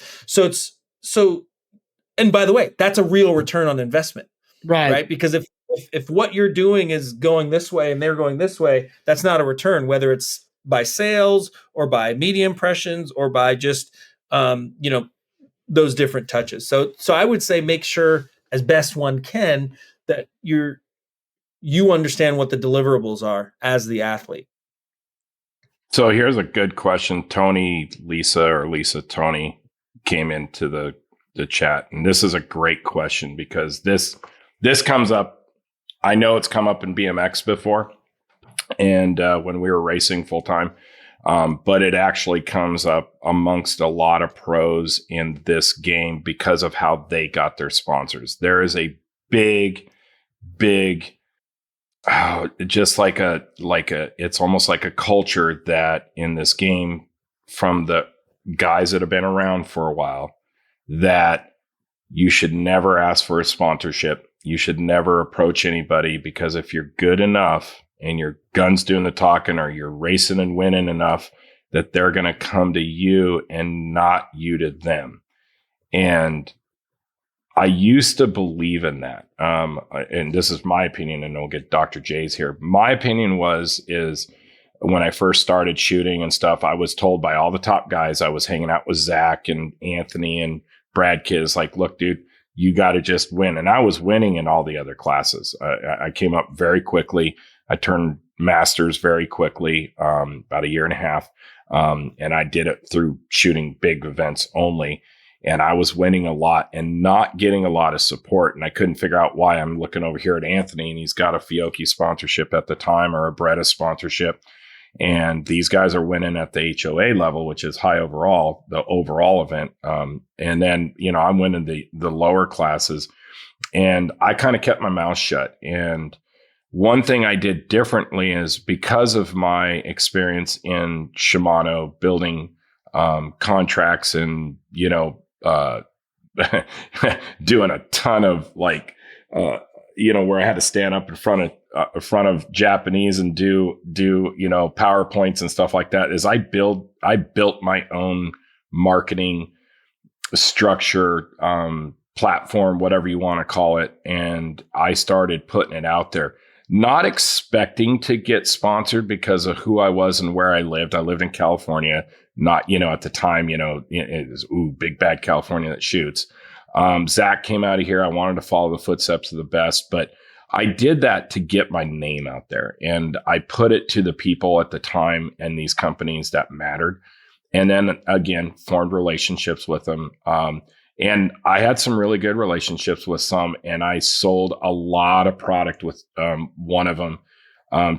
And by the way, that's a real return on investment, right? Because if what you're doing is going this way and they're going this way, that's not a return, whether it's by sales or by media impressions or by just, those different touches. So I would say make sure as best one can that you understand what the deliverables are as the athlete. So here's a good question. Tony, Lisa, or Lisa, Tony came into the chat. And this is a great question because this comes up. I know it's come up in BMX before and when we were racing full time, but it actually comes up amongst a lot of pros in this game because of how they got their sponsors. There is a big, just like it's almost like a culture that in this game from the guys that have been around for a while that you should never ask for a sponsorship. You should never approach anybody because if you're good enough and your gun's doing the talking or you're racing and winning enough that they're going to come to you and not you to them. And I used to believe in that. And this is my opinion, and we'll get Dr. J's here. My opinion is when I first started shooting and stuff, I was told by all the top guys, I was hanging out with Zach and Anthony and Brad Kids, like, look, dude, you got to just win. And I was winning in all the other classes. I came up very quickly. I turned masters very quickly, about a year and a half. And I did it through shooting big events only. And I was winning a lot and not getting a lot of support. And I couldn't figure out why. I'm looking over here at Anthony and he's got a Fiocchi sponsorship at the time or a Bretta sponsorship. And these guys are winning at the HOA level, which is high overall, the overall event. And then, I'm winning the lower classes and I kind of kept my mouth shut. And one thing I did differently is because of my experience in Shimano building contracts and, doing a ton of where I had to stand up in front of Japanese and do PowerPoints and stuff like that, is I built my own marketing structure, platform, whatever you want to call it. And I started putting it out there, not expecting to get sponsored because of who I was and where I lived. I lived in California, not, at the time, it was, big bad California that shoots. Zach came out of here. I wanted to follow the footsteps of the best, but I did that to get my name out there. And I put it to the people at the time and these companies that mattered. And then again, formed relationships with them. And I had some really good relationships with some, and I sold a lot of product with one of them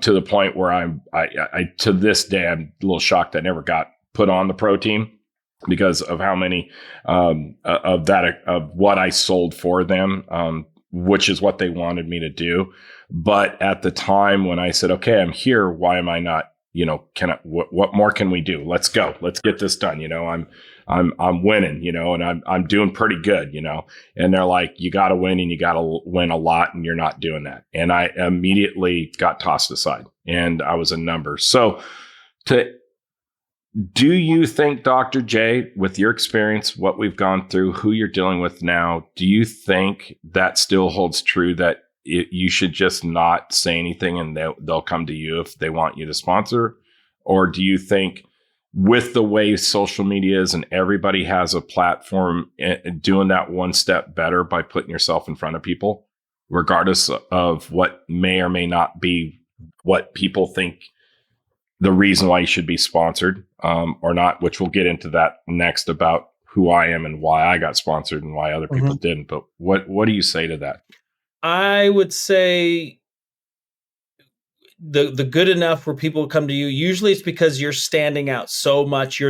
to the point where I to this day, I'm a little shocked I never got put on the pro team. because of how many of what I sold for them, which is what they wanted me to do. But at the time when I said, okay, I'm here, why am I not, what more can we do? Let's go. Let's get this done. I'm winning, and I'm doing pretty good, and they're like, you got to win, and you got to win a lot, and you're not doing that. And I immediately got tossed aside, and I was a number. So do you think, Dr. J, with your experience, what we've gone through, who you're dealing with now, do you think that still holds true, that you should just not say anything and they'll come to you if they want you to sponsor? Or do you think with the way social media is and everybody has a platform, doing that one step better by putting yourself in front of people, regardless of what may or may not be what people think the reason why you should be sponsored or not, which we'll get into that next about who I am and why I got sponsored and why other people didn't. But what do you say to that? I would say the good enough where people come to you, usually it's because you're standing out so much.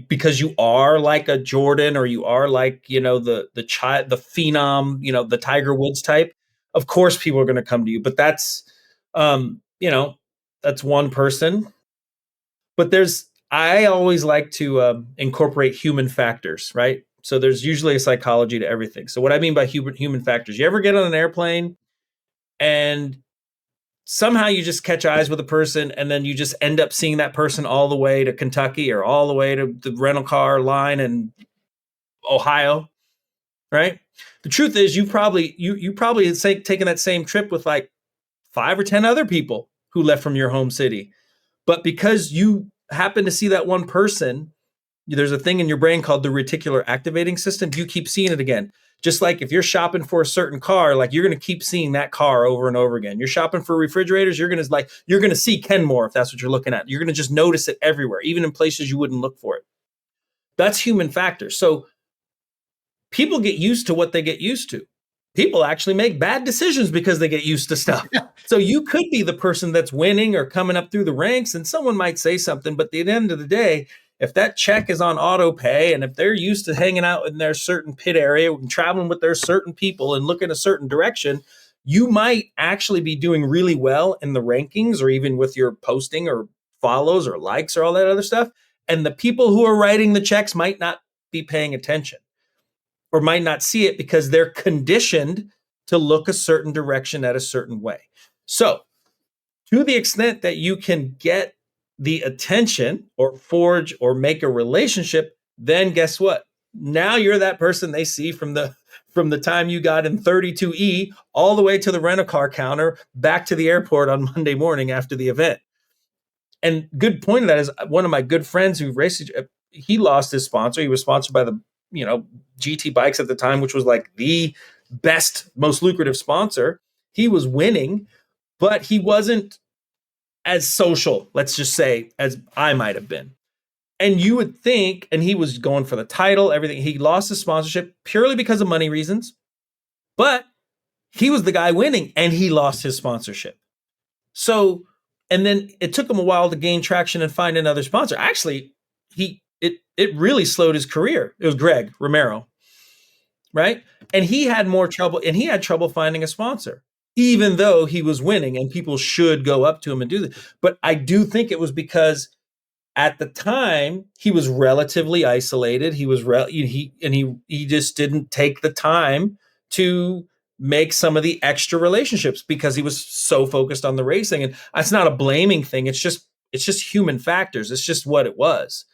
Because you are like a Jordan, or you are like, the phenom, the Tiger Woods type. Of course, people are going to come to you, but that's, that's one person. But I always like to incorporate human factors, right? So there's usually a psychology to everything. So what I mean by human factors, you ever get on an airplane and somehow you just catch eyes with a person, and then you just end up seeing that person all the way to Kentucky or all the way to the rental car line in Ohio, right? The truth is, you probably taken that same trip with like 5 or 10 other people who left from your home city. But because you happen to see that one person, there's a thing in your brain called the reticular activating system. You keep seeing it again. Just like if you're shopping for a certain car, like you're going to keep seeing that car over and over again. You're shopping for refrigerators, you're going to see Kenmore if that's what you're looking at. You're going to just notice it everywhere, even in places you wouldn't look for it. That's human factors. So people get used to what they get used to. People actually make bad decisions because they get used to stuff. So you could be the person that's winning or coming up through the ranks, and someone might say something, but at the end of the day, if that check is on auto pay, and if they're used to hanging out in their certain pit area and traveling with their certain people and looking a certain direction, you might actually be doing really well in the rankings, or even with your posting or follows or likes or all that other stuff. And the people who are writing the checks might not be paying attention, or might not see it because they're conditioned to look a certain direction at a certain way. So to the extent that you can get the attention or forge or make a relationship, then guess what? Now you're that person they see from the time you got in 32E all the way to the rental car counter back to the airport on Monday morning after the event. And good point of that is one of my good friends who raced, he lost his sponsor. He was sponsored by the GT Bikes at the time, which was like the best, most lucrative sponsor. He was winning, but he wasn't as social, let's just say, as I might have been. And you would think, and he was going for the title, everything. He lost his sponsorship purely because of money reasons, but he was the guy winning and he lost his sponsorship. So, and then it took him a while to gain traction and find another sponsor. Actually, it really slowed his career. It was Greg Romero, right? And he had more trouble, and he had trouble finding a sponsor, even though he was winning and people should go up to him and do that. But I do think it was because at the time he was relatively isolated. He was he just didn't take the time to make some of the extra relationships because he was so focused on the racing. And that's not a blaming thing. It's just human factors. It's just what it was.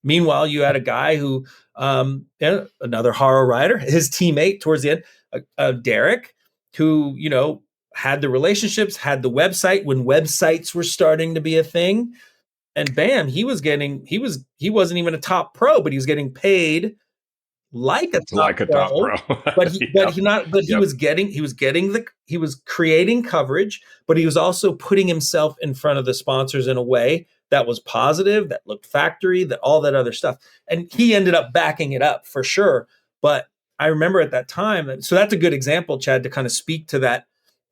Meanwhile, you had a guy who, another horror rider, his teammate towards the end, Derek, who, had the relationships, had the website when websites were starting to be a thing. And bam, he wasn't even a top pro, but he was getting paid like a top pro. He was creating coverage, but he was also putting himself in front of the sponsors in a way that was positive, that looked factory, that all that other stuff. And he ended up backing it up for sure. But I remember at that time, so that's a good example, Chad, to kind of speak to that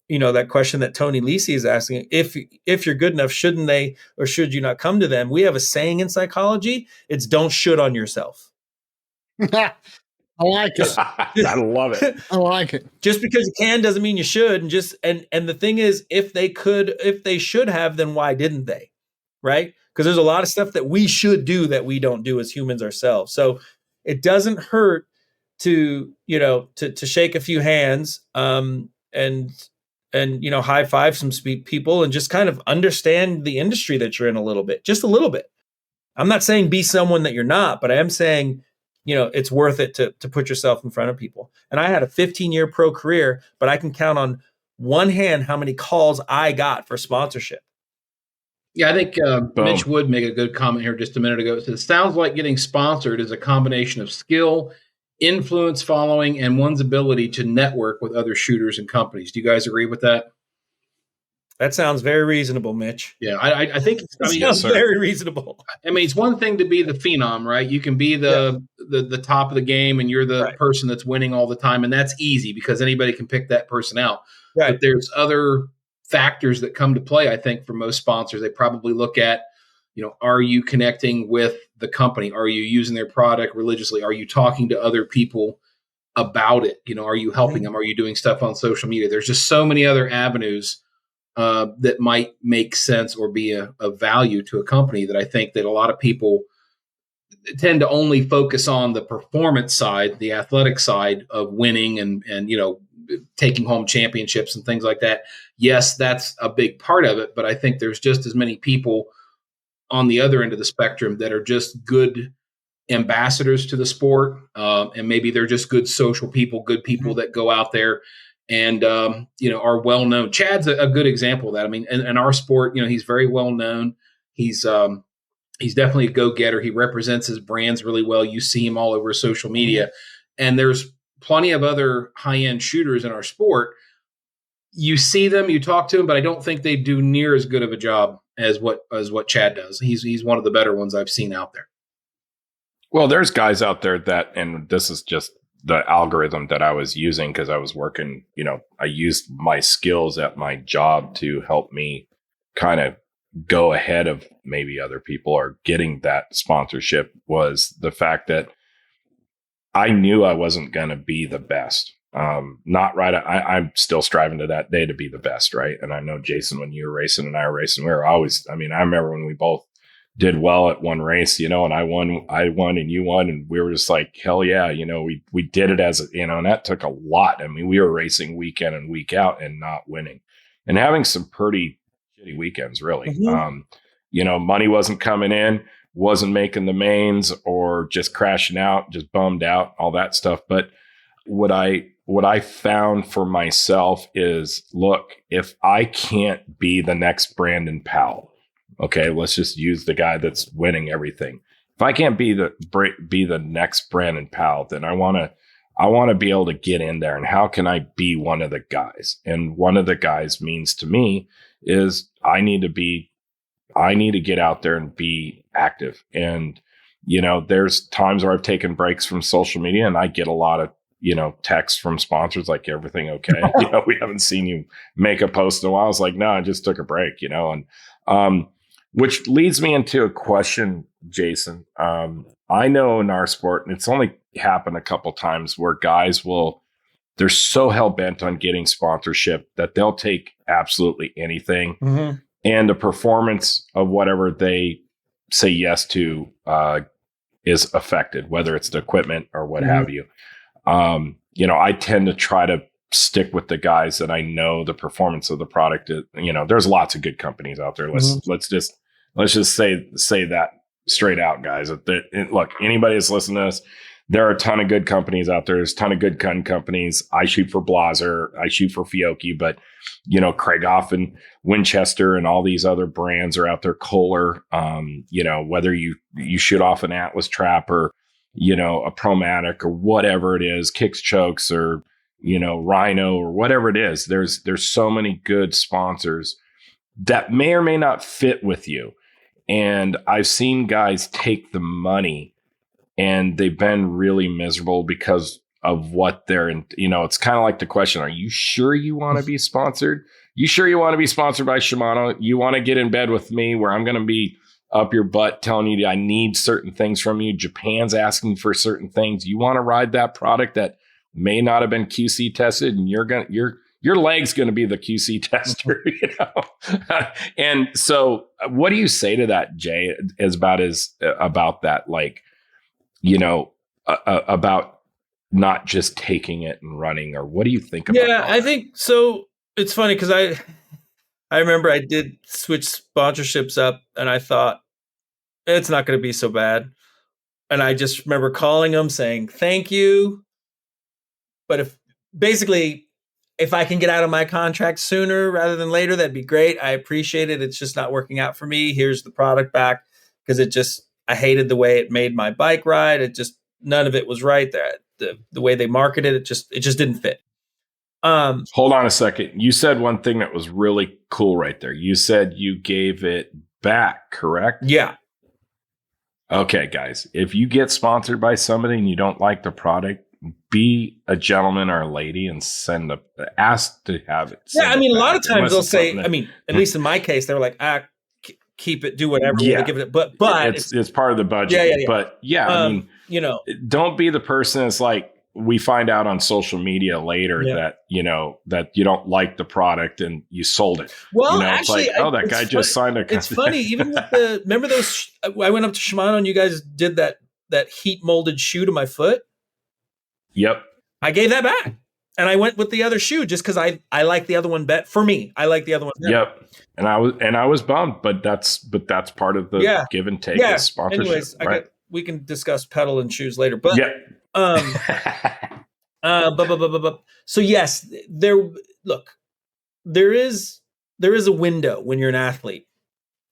that question that Tony Lisi is asking, if you're good enough, shouldn't they or should you not come to them? We have a saying in psychology. It's don't should on yourself. I like it. I love it. I like it. Just because you can doesn't mean you should. And the thing is, if they should have, then why didn't they? Right? Because there's a lot of stuff that we should do that we don't do as humans ourselves. So it doesn't hurt to shake a few hands and high five some people and just kind of understand the industry that you're in a little bit, just a little bit. I'm not saying be someone that you're not, but I am saying, it's worth it to put yourself in front of people. And I had a 15-year pro career, but I can count on one hand how many calls I got for sponsorship. Yeah, I think Mitch would make a good comment here just a minute ago. So it sounds like getting sponsored is a combination of skill, influence following, and one's ability to network with other shooters and companies. Do you guys agree with that? That sounds very reasonable, Mitch. Yeah, I think it's very reasonable. I mean, it's one thing to be the phenom, right? You can be the top of the game and you're the person that's winning all the time. And that's easy because anybody can pick that person out. Right. But there's other factors that come to play, I think, for most sponsors. They probably look at, are you connecting with the company? Are you using their product religiously? Are you talking to other people about it? Are you helping them? Are you doing stuff on social media? There's just so many other avenues that might make sense or be a value to a company that I think that a lot of people tend to only focus on the performance side, the athletic side of winning and taking home championships and things like that. Yes, that's a big part of it, but I think there's just as many people on the other end of the spectrum that are just good ambassadors to the sport. And maybe they're just good social people, good people that go out there and, are well known. Chad's a good example of that. I mean, in our sport, he's very well known. He's definitely a go-getter. He represents his brands really well. You see him all over social media. And there's plenty of other high-end shooters in our sport. You see them, you talk to them, but I don't think they do near as good of a job as what Chad does. He's one of the better ones I've seen out there. Well, there's guys out there that, and this is just the algorithm that I was using because I was working, I used my skills at my job to help me kind of go ahead of maybe other people or getting that sponsorship, was the fact that I knew I wasn't going to be the best. Not right. I'm still striving to that day to be the best. Right. And I know, Jason, when you were racing and I were racing, we were always, I remember when we both did well at one race, and I won and you won. And we were just like, hell yeah. We did it as, and that took a lot. We were racing week in and week out and not winning and having some pretty shitty weekends, really. Money wasn't coming in, wasn't making the mains, or just crashing out, just bummed out, all that stuff. But what I found for myself is, look, if I can't be the next Brandon Powell, okay, let's just use the guy that's winning everything. If I can't be the next Brandon Powell, then I want to be able to get in there. And how can I be one of the guys? And one of the guys means to me is I need to get out there and be active. And, there's times where I've taken breaks from social media and I get a lot of, texts from sponsors like, everything okay? We haven't seen you make a post in a while. I was like, no, I just took a break, and which leads me into a question, Jason. I know in our sport, and it's only happened a couple times, where guys they're so hell bent on getting sponsorship that they'll take absolutely anything. And the performance of whatever they say yes to is affected, whether it's the equipment or what have you. I tend to try to stick with the guys that I know the performance of the product is. There's lots of good companies out there. Let's just say that straight out, guys. Look, anybody that's listening to us, there are a ton of good companies out there. There's a ton of good gun companies. I shoot for Blaser. I shoot for Fiocchi, but Krieghoff and Winchester and all these other brands are out there. Kolar, whether you shoot off an Atlas trap or, a Promatic or whatever it is, Kicks Chokes or, Rhino or whatever it is. There's so many good sponsors that may or may not fit with you. And I've seen guys take the money and they've been really miserable because what they're in. It's kind of like the question, are you sure you want to be sponsored? You sure you want to be sponsored by Shimano? You want to get in bed with me where I'm going to be up your butt telling you I need certain things from you? Japan's asking for certain things. You want to ride that product that may not have been QC tested, and your leg's going to be the QC tester, And so what do you say to that, Jay, about that, like, about not just taking it and running, or what do you think about that? Yeah, I think so. It's funny because I remember I did switch sponsorships up and I thought it's not going to be so bad. And I just remember calling them saying, thank you. But if I can get out of my contract sooner rather than later, that'd be great. I appreciate it. It's just not working out for me. Here's the product back. Because I hated the way it made my bike ride. None of it was right. The way they marketed it, just didn't fit. Hold on a second. You said one thing that was really cool right there. You said you gave it back, correct? Yeah. Okay, guys, if you get sponsored by somebody and you don't like the product, be a gentleman or a lady and ask to have it. Yeah, a lot of times they'll say, at least in my case, they were like, keep it, do whatever. Yeah. Give it, but it's part of the budget. Yeah. But don't be the person that's like, we find out on social media later that you don't like the product and you sold it. Well, actually, it's like, that guy just signed a. It's funny, even with remember those? I went up to Shimano and you guys did that heat molded shoe to my foot. Yep, I gave that back and I went with the other shoe just because I like the other one better. For me, I like the other one better. Yep, and I was bummed, but that's part of the give and take of sponsorship. Anyways, right? We can discuss pedal and shoes later, but yeah. So yes, there is a window when you're an athlete,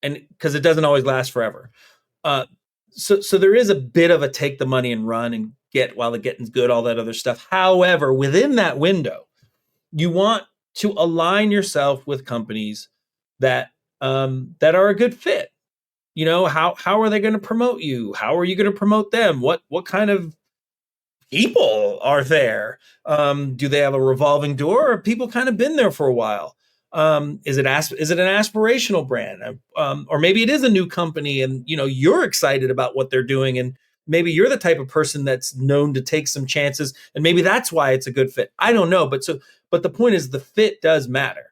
and because it doesn't always last forever. So there is a bit of a take the money and run and get while the getting's good, all that other stuff. However, within that window, you want to align yourself with companies that are a good fit. How are they going to promote you? How are you going to promote them? What kind of people are there? Do they have a revolving door, or have people kind of been there for a while? Is it an aspirational brand? Or maybe it is a new company and, you're excited about what they're doing, and maybe you're the type of person that's known to take some chances, and maybe that's why it's a good fit. I don't know. But the point is the fit does matter.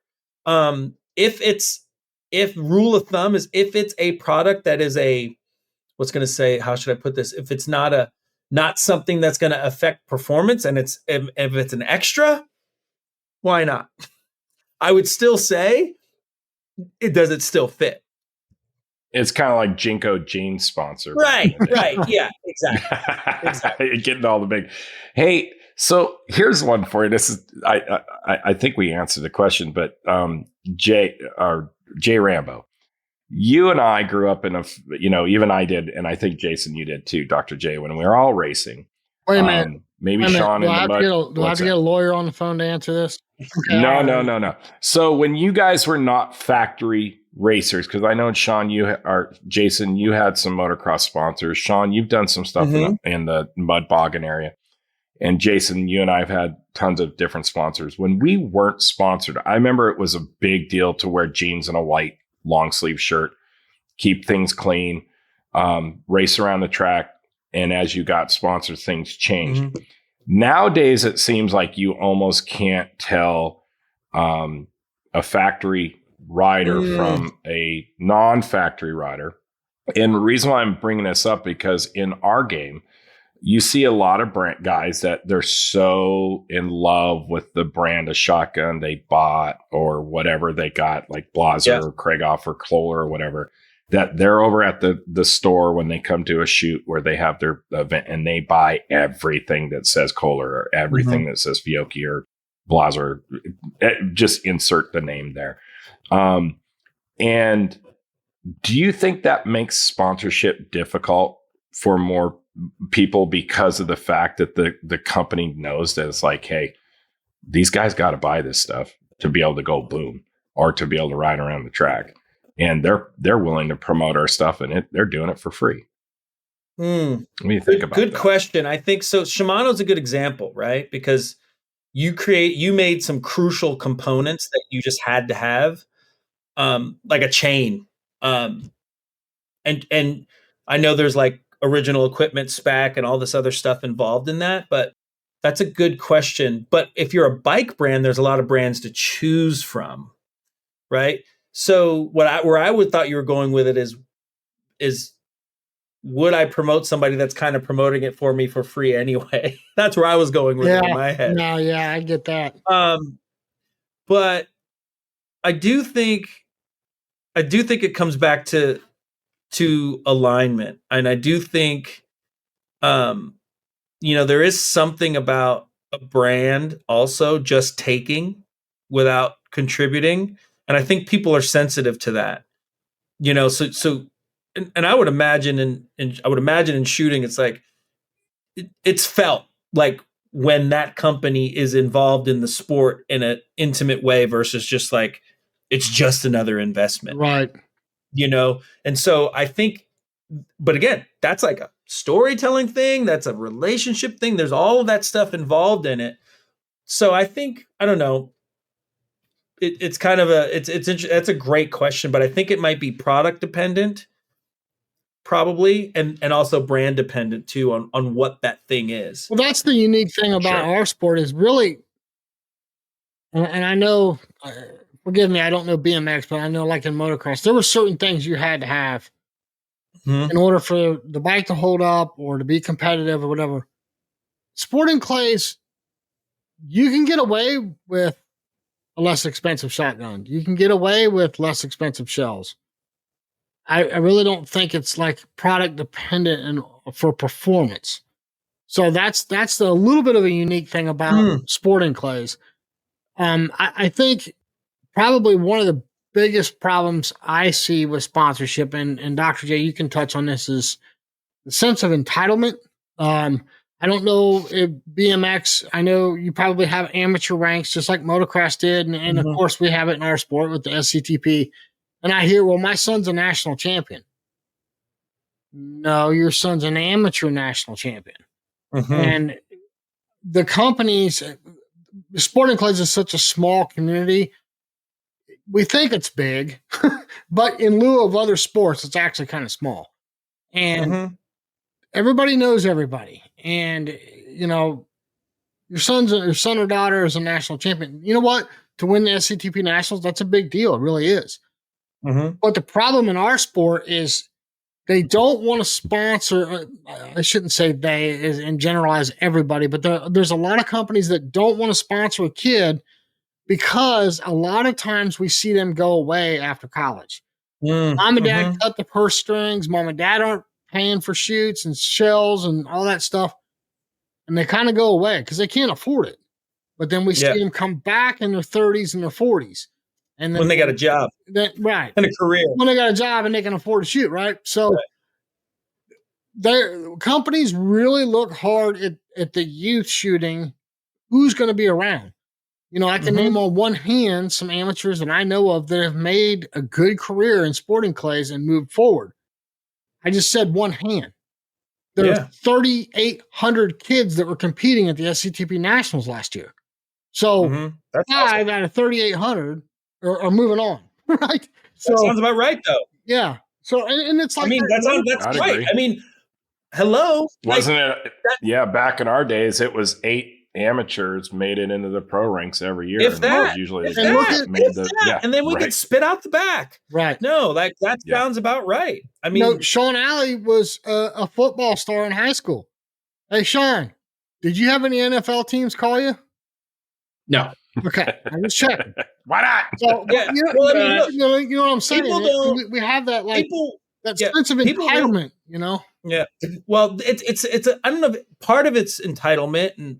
If rule of thumb is, if it's a product that is how should I put this? If it's not something that's going to affect performance, and if it's an extra, why not? I would still say, does it still fit? It's kind of like Jinko jeans sponsor. Right. Yeah, exactly. Getting all the big. Hey, so here's one for you. This is, I think we answered the question, but Jay Rambo, you and I grew up in even I did, and I think Jason, you did too, Dr. J, when we were all racing. Wait a minute. Maybe Sean in the mud. Do I have to get a lawyer on the phone to answer this? Okay. No. So when you guys were not factory racers, because I know, Sean, Jason, you had some motocross sponsors. Sean, you've done some stuff in the mud boggin area. And Jason, you and I have had tons of different sponsors. When we weren't sponsored, I remember it was a big deal to wear jeans and a white long sleeve shirt, keep things clean, race around the track. And as you got sponsored, things changed. Mm-hmm. Nowadays, it seems like you almost can't tell a factory rider from a non-factory rider. And the reason why I'm bringing this up, because in our game, you see a lot of brand guys that they're so in love with the brand of shotgun they bought or whatever they got, like Blazer or Krieghoff or Kolar or whatever, that they're over at the store when they come to a shoot where they have their event and they buy everything that says Kolar or everything that says Fiocchi or Blazer. Just insert the name there. And do you think that makes sponsorship difficult for more people because of the fact that the company knows that it's like, hey, these guys got to buy this stuff to be able to go boom or to be able to ride around the track, and they're willing to promote our stuff, and they're doing it for free? What do you think about Good that? question. I think so. Shimano's a good example, right? Because you made some crucial components that you just had to have, like a chain. And I know there's like original equipment spec and all this other stuff involved in that, but that's a good question. But if you're a bike brand, there's a lot of brands to choose from, right? So where I would thought you were going with it is would I promote somebody that's kind of promoting it for me for free anyway? That's where I was going with it in my head. No, yeah, I get that. But I do think it comes back to alignment, and I do think, there is something about a brand also just taking without contributing, and I think people are sensitive to that. And I would imagine in shooting, it's like it's felt like when that company is involved in the sport in an intimate way versus just like it's just another investment, Right? And so I think, but again, that's like a storytelling thing, that's a relationship thing. There's all of that stuff involved in it. So I think, I don't know. It's kind of that's a great question, but I think it might be product dependent, probably, and also brand dependent too on what that thing is. Well, that's the unique thing about our sport is really, and I know, forgive me, I don't know BMX, but I know like in motocross, there were certain things you had to have in order for the bike to hold up or to be competitive or whatever. Sporting clays, you can get away with a less expensive shotgun. You can get away with less expensive shells. I really don't think it's like product dependent and for performance. So that's a little bit of a unique thing about sporting clays. I think probably one of the biggest problems I see with sponsorship, and Dr. J, you can touch on this, is the sense of entitlement. I don't know if BMX, I know you probably have amateur ranks just like motocross did. And of course we have it in our sport with the SCTP. And I hear, well, my son's a national champion. No, your son's an amateur national champion. And the companies, sporting clays is such a small community. We think it's big, but in lieu of other sports, it's actually kind of small. And everybody knows everybody. And, your son or daughter is a national champion. You know what? To win the SCTP Nationals, that's a big deal. It really is. But the problem in our sport is they don't want to sponsor. I shouldn't say they and generalize everybody, but there's a lot of companies that don't want to sponsor a kid because a lot of times we see them go away after college. Mom and dad cut the purse strings. Mom and dad aren't paying for shoots and shells and all that stuff. And they kind of go away because they can't afford it. But then we see them come back in their 30s and their 40s. And then when they got a job. Right. And a career. When they got a job and they can afford to shoot, right? So their companies really look hard at the youth shooting. Who's going to be around? I can name on one hand some amateurs that I know of that have made a good career in sporting clays and moved forward. I just said one hand. There are 3,800 kids that were competing at the SCTP Nationals last year. So 5 out of 3,800 are moving on, right? So, that sounds about right, though. Yeah. So, and it's like, that's right. Agree. I mean, hello. Wasn't it? Back in our days, it was 8 amateurs made it into the pro ranks every year. If that, usually and then we could spit out the back. Right. No, that sounds about right. I mean, Sean Alley was a football star in high school. Hey, Sean, did you have any NFL teams call you? No. Okay, I was checking. Why not? So, you know what I'm saying? We have that sense of entitlement, Yeah. Well, it's I don't know. Part of it's entitlement,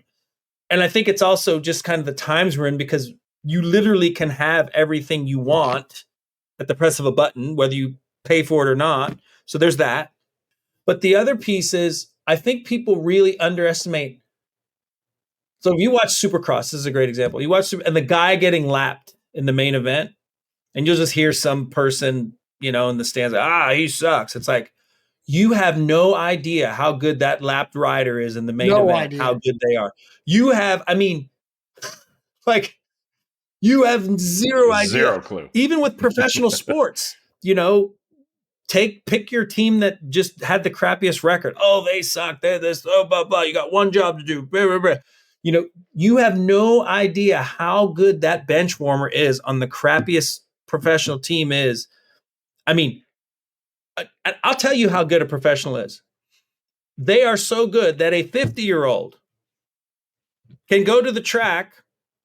and I think it's also just kind of the times we're in, because you literally can have everything you want at the press of a button, whether you pay for it or not. So there's that. But the other piece is, I think people really underestimate. So if you watch Supercross, this is a great example. You watch, and the guy getting lapped in the main event, and you'll just hear some person, in the stands, he sucks. It's like, you have no idea how good that lapped rider is in the main No event, idea. how good they are. You have, like, you have zero idea. Zero clue. Even with professional sports, pick your team that just had the crappiest record. Oh, they suck. They're this, blah, blah. You got one job to do. Blah, blah, blah. You have no idea how good that bench warmer is on the crappiest professional team is. I mean, I'll tell you how good a professional is. They are so good that a 50-year-old can go to the track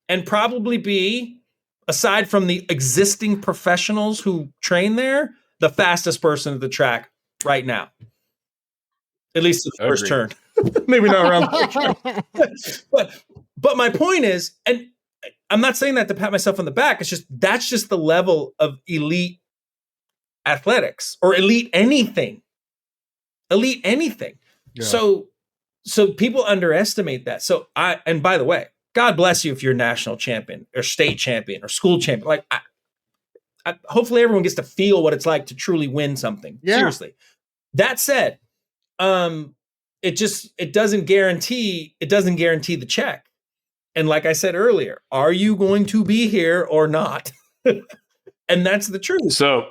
and probably be, aside from the existing professionals who train there, the fastest person at the track right now. At least the first turn. Maybe not around the first turn. But my point is, and I'm not saying that to pat myself on the back, that's just the level of elite athletics or elite anything. Yeah. So people underestimate that. And by the way, God bless you if you're national champion or state champion or school champion. Like, hopefully everyone gets to feel what it's like to truly win something. Yeah. Seriously. That said, it doesn't guarantee the check. And like I said earlier, are you going to be here or not? And that's the truth. So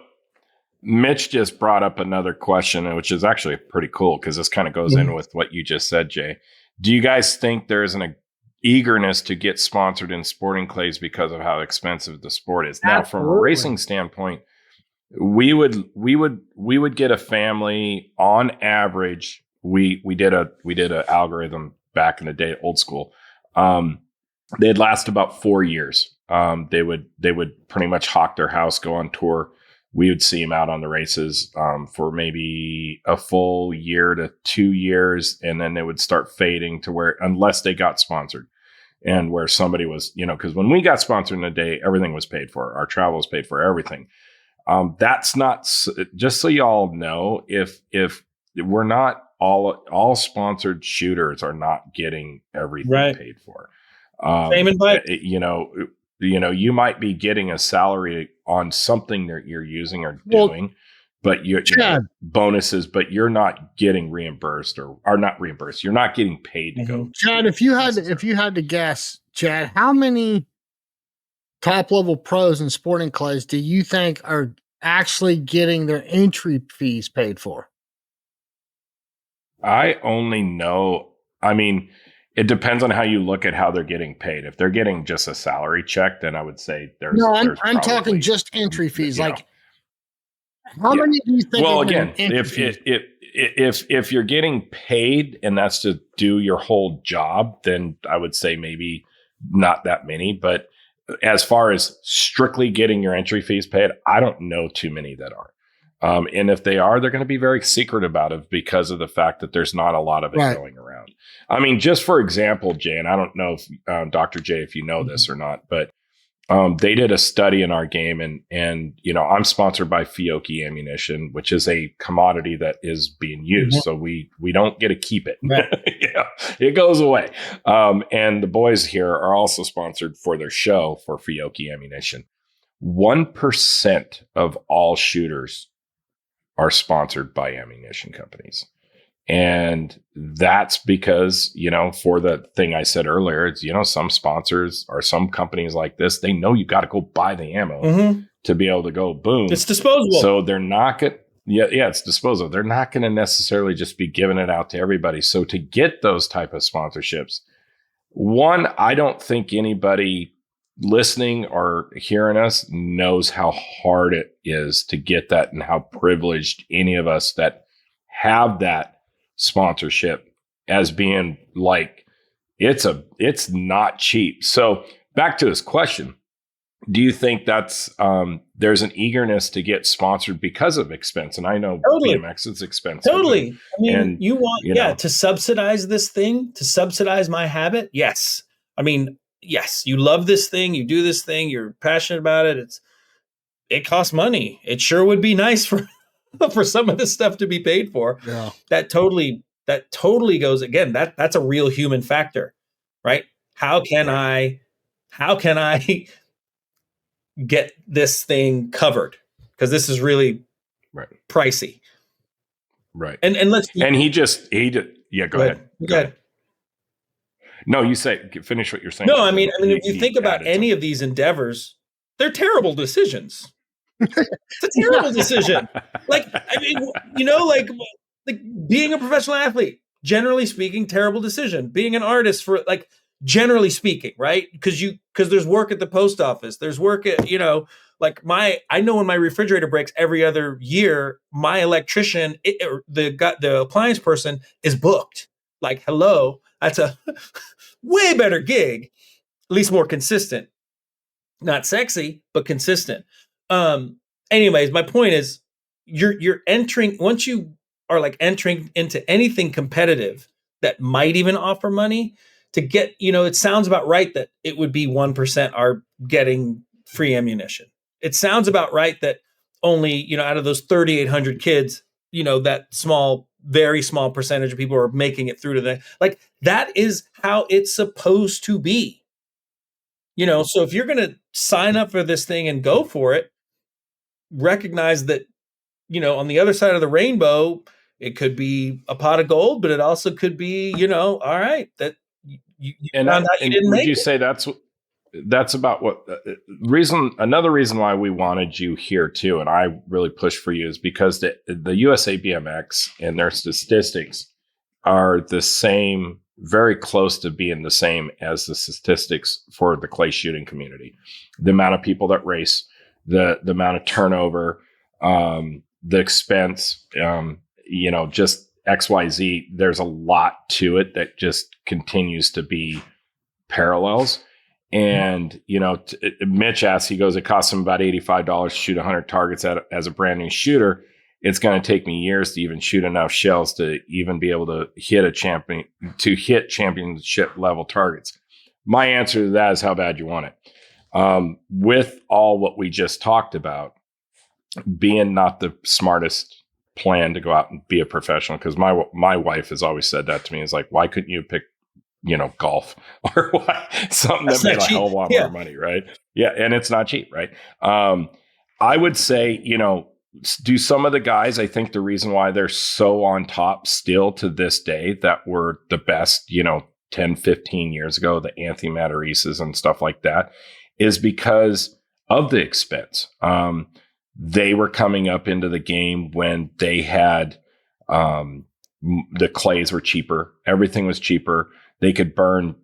Mitch just brought up another question, which is actually pretty cool because this kind of goes in with what you just said, Jay. Do you guys think there's an eagerness to get sponsored in sporting clays because of how expensive the sport is? Now, from a racing standpoint, we would get a family on average. We did a algorithm back in the day, old school. They'd last about 4 years. They would pretty much hawk their house, go on tour. We would see them out on the races for maybe a full year to 2 years, and then they would start fading to where, unless they got sponsored, and where somebody was, because when we got sponsored in the day, everything was paid for. Our travel was paid for, everything. That's not, just so y'all know, if we're not all sponsored shooters are not getting everything paid for. Same in bike. You might be getting a salary on something that you're using or doing, but you know, bonuses, but you're not getting reimbursed or not reimbursed. You're not getting paid to go. Chad, if you had to guess, Chad, how many top level pros in sporting clays do you think are actually getting their entry fees paid for? I only know, it depends on how you look at how they're getting paid. If they're getting just a salary check, then I would say I'm talking just entry fees. How many do you think? Well, again, if you're getting paid and that's to do your whole job, then I would say maybe not that many. But as far as strictly getting your entry fees paid, I don't know too many that are. And if they are, they're going to be very secret about it because of the fact that there's not a lot of it going around. Just for example, Jay, and I don't know if Dr. J, if you know this or not, but they did a study in our game, and I'm sponsored by Fiocchi ammunition, which is a commodity that is being used. So we don't get to keep it. Yeah, it goes away. And the boys here are also sponsored for their show for Fiocchi ammunition. 1% of all shooters are sponsored by ammunition companies. And that's because, for the thing I said earlier, it's, some sponsors or some companies like this, they know you got to go buy the ammo to be able to go boom. It's disposable. So they're not going it's disposable. They're not going to necessarily just be giving it out to everybody. So to get those type of sponsorships, one, I don't think anybody listening or hearing us knows how hard it is to get that and how privileged any of us that have that sponsorship as being like, it's not cheap. So back to this question, do you think that's there's an eagerness to get sponsored because of expense? And I know BMX is expensive. Totally. You want to subsidize this thing, to subsidize my habit. Yes. Yes, you love this thing, you do this thing, you're passionate about it. It costs money. It sure would be nice for some of this stuff to be paid for. Yeah. That totally goes, again, that's a real human factor, right? How can I get this thing covered? Because this is really pricey. Right. And let's and he did. Yeah, go ahead. Go ahead. No, you finish what you're saying. No, I mean, if you think about any of these endeavors, they're terrible decisions. It's a terrible decision. Like, I mean, like being a professional athlete, generally speaking, terrible decision. Being an artist, for like, generally speaking, right? Because there's work at the post office. There's work at, like I know when my refrigerator breaks every other year, my electrician, the appliance person is booked. Like, hello, that's a way better gig, at least more consistent. Not sexy, but consistent. Anyways, my point is, you're entering, once you are like entering into anything competitive that might even offer money to get, it sounds about right that it would be 1% are getting free ammunition. It sounds about right that only, out of those 3,800 kids, that very small percentage of people are making it through to like, that is how it's supposed to be. So if you're going to sign up for this thing and go for it, recognize that, on the other side of the rainbow, it could be a pot of gold, but it also could be, all right, that you found out you didn't make it. Would you say that's about what another reason why we wanted you here too, and I really pushed for you, is because the USA BMX and their statistics are the same, very close to being the same as the statistics for the clay shooting community. The amount of people that race, the amount of turnover, the expense, just XYZ. There's a lot to it that just continues to be parallels. And, Mitch asks, he goes, it costs him about $85 to shoot 100 targets as a brand new shooter. It's going to take me years to even shoot enough shells to even be able to hit championship level targets. My answer to that is how bad you want it. With all what we just talked about, being not the smartest plan to go out and be a professional, because my wife has always said that to me, is like, why couldn't you pick golf or something that made a hell of a lot more money, right? Yeah, and it's not cheap, right? I would say, do some of the guys, I think the reason why they're so on top still to this day that were the best, 10, 15 years ago, the Anthony Matarices and stuff like that, is because of the expense. They were coming up into the game when they had the clays were cheaper. Everything was cheaper. They could burn,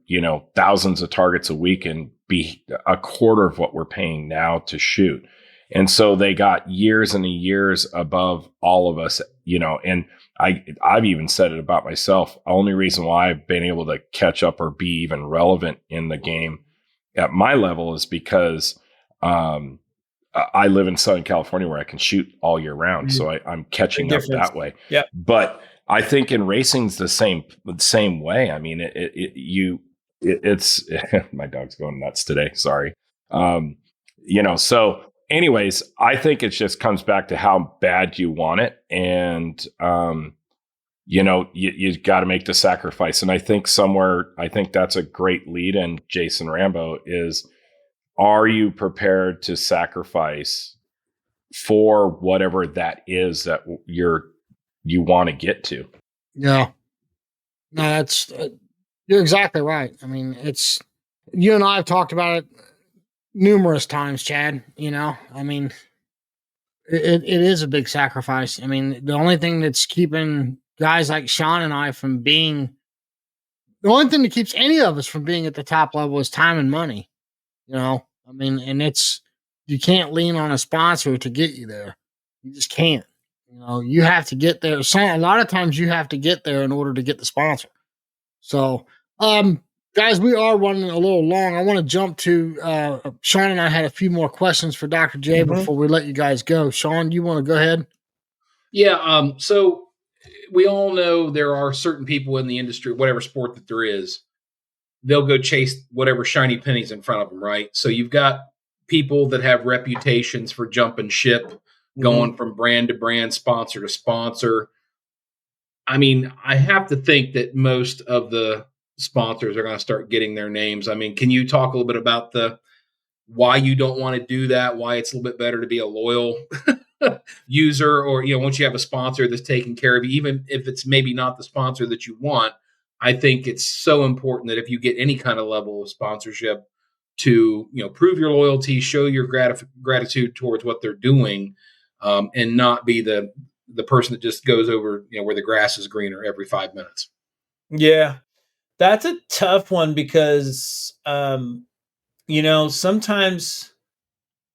thousands of targets a week and be a quarter of what we're paying now to shoot. And so they got years and years above all of us, and I've even said it about myself. Only reason why I've been able to catch up or be even relevant in the game at my level is because I live in Southern California where I can shoot all year round. So I'm catching up that way. Yeah. But I think in racing's the same way. I mean, it's my dog's going nuts today. Sorry. So anyways, I think it just comes back to how bad you want it. And, you got to make the sacrifice. And I think that's a great lead in, Jason Rambo, is, are you prepared to sacrifice for whatever that is that you want to get to? Yeah. No, that's, you're exactly right. I mean, you and I have talked about it numerous times, Chad, I mean, it is a big sacrifice. I mean, the only thing that's keeping guys like Sean and I from being, the only thing that keeps any of us from being at the top level is time and money, I mean, and you can't lean on a sponsor to get you there. You just can't. You have to get there. A lot of times you have to get there in order to get the sponsor. So, guys, we are running a little long. I want to jump to Sean, and I had a few more questions for Dr. J before we let you guys go. Sean, you want to go ahead? Yeah. So we all know there are certain people in the industry, whatever sport that there is, they'll go chase whatever shiny pennies in front of them, right? So you've got people that have reputations for jumping ship, going from brand to brand, sponsor to sponsor. I mean, I have to think that most of the sponsors are going to start getting their names. I mean, can you talk a little bit about why you don't want to do that? Why it's a little bit better to be a loyal user, or once you have a sponsor that's taking care of you, even if it's maybe not the sponsor that you want. I think it's so important that if you get any kind of level of sponsorship, to prove your loyalty, show your gratitude towards what they're doing, and not be the person that just goes over where the grass is greener every 5 minutes. Yeah, that's a tough one because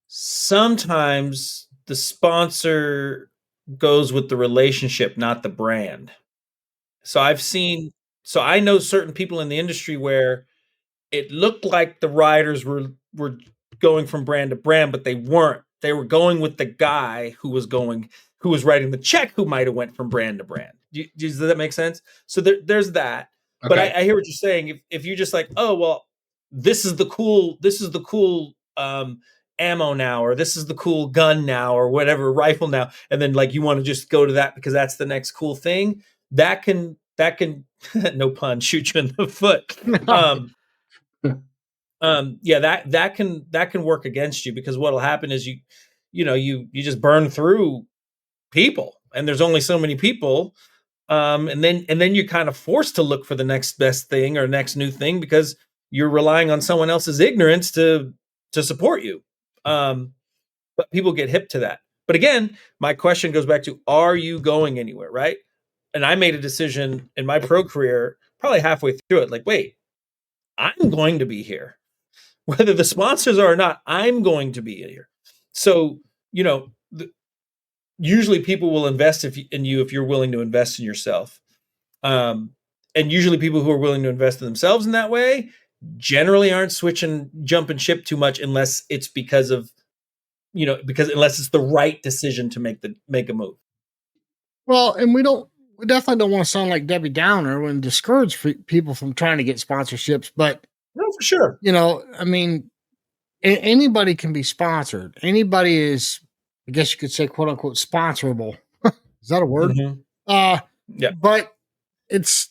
sometimes the sponsor goes with the relationship, not the brand. So I know certain people in the industry where it looked like the riders were going from brand to brand, but they weren't. They were going with the guy who was writing the check, who might have went from brand to brand. Does that make sense? So there's that. Okay. But I hear what you're saying. If you're just like, oh well, this is the cool ammo now, or this is the cool gun now, or whatever, rifle now, and then like you want to just go to that because that's the next cool thing, that can no pun, shoot you in the foot. That can work against you, because what'll happen is you just burn through people, and there's only so many people, and then you're kind of forced to look for the next best thing or next new thing because you're relying on someone else's ignorance to support you. But people get hip to that. But again, my question goes back to, are you going anywhere, right? And I made a decision in my pro career, probably halfway through it, like, wait, I'm going to be here. Whether the sponsors are or not, I'm going to be here. So, usually people will invest in you if you're willing to invest in yourself. And usually people who are willing to invest in themselves in that way generally aren't jumping ship too much, unless it's because unless it's the right decision to make a move. Well, and we definitely don't want to sound like Debbie Downer and discourage people from trying to get sponsorships, but no, for sure. I mean, anybody can be sponsored. Anybody is, I guess you could say, quote unquote, sponsorable. Is that a word? Mm-hmm. Yeah. But it's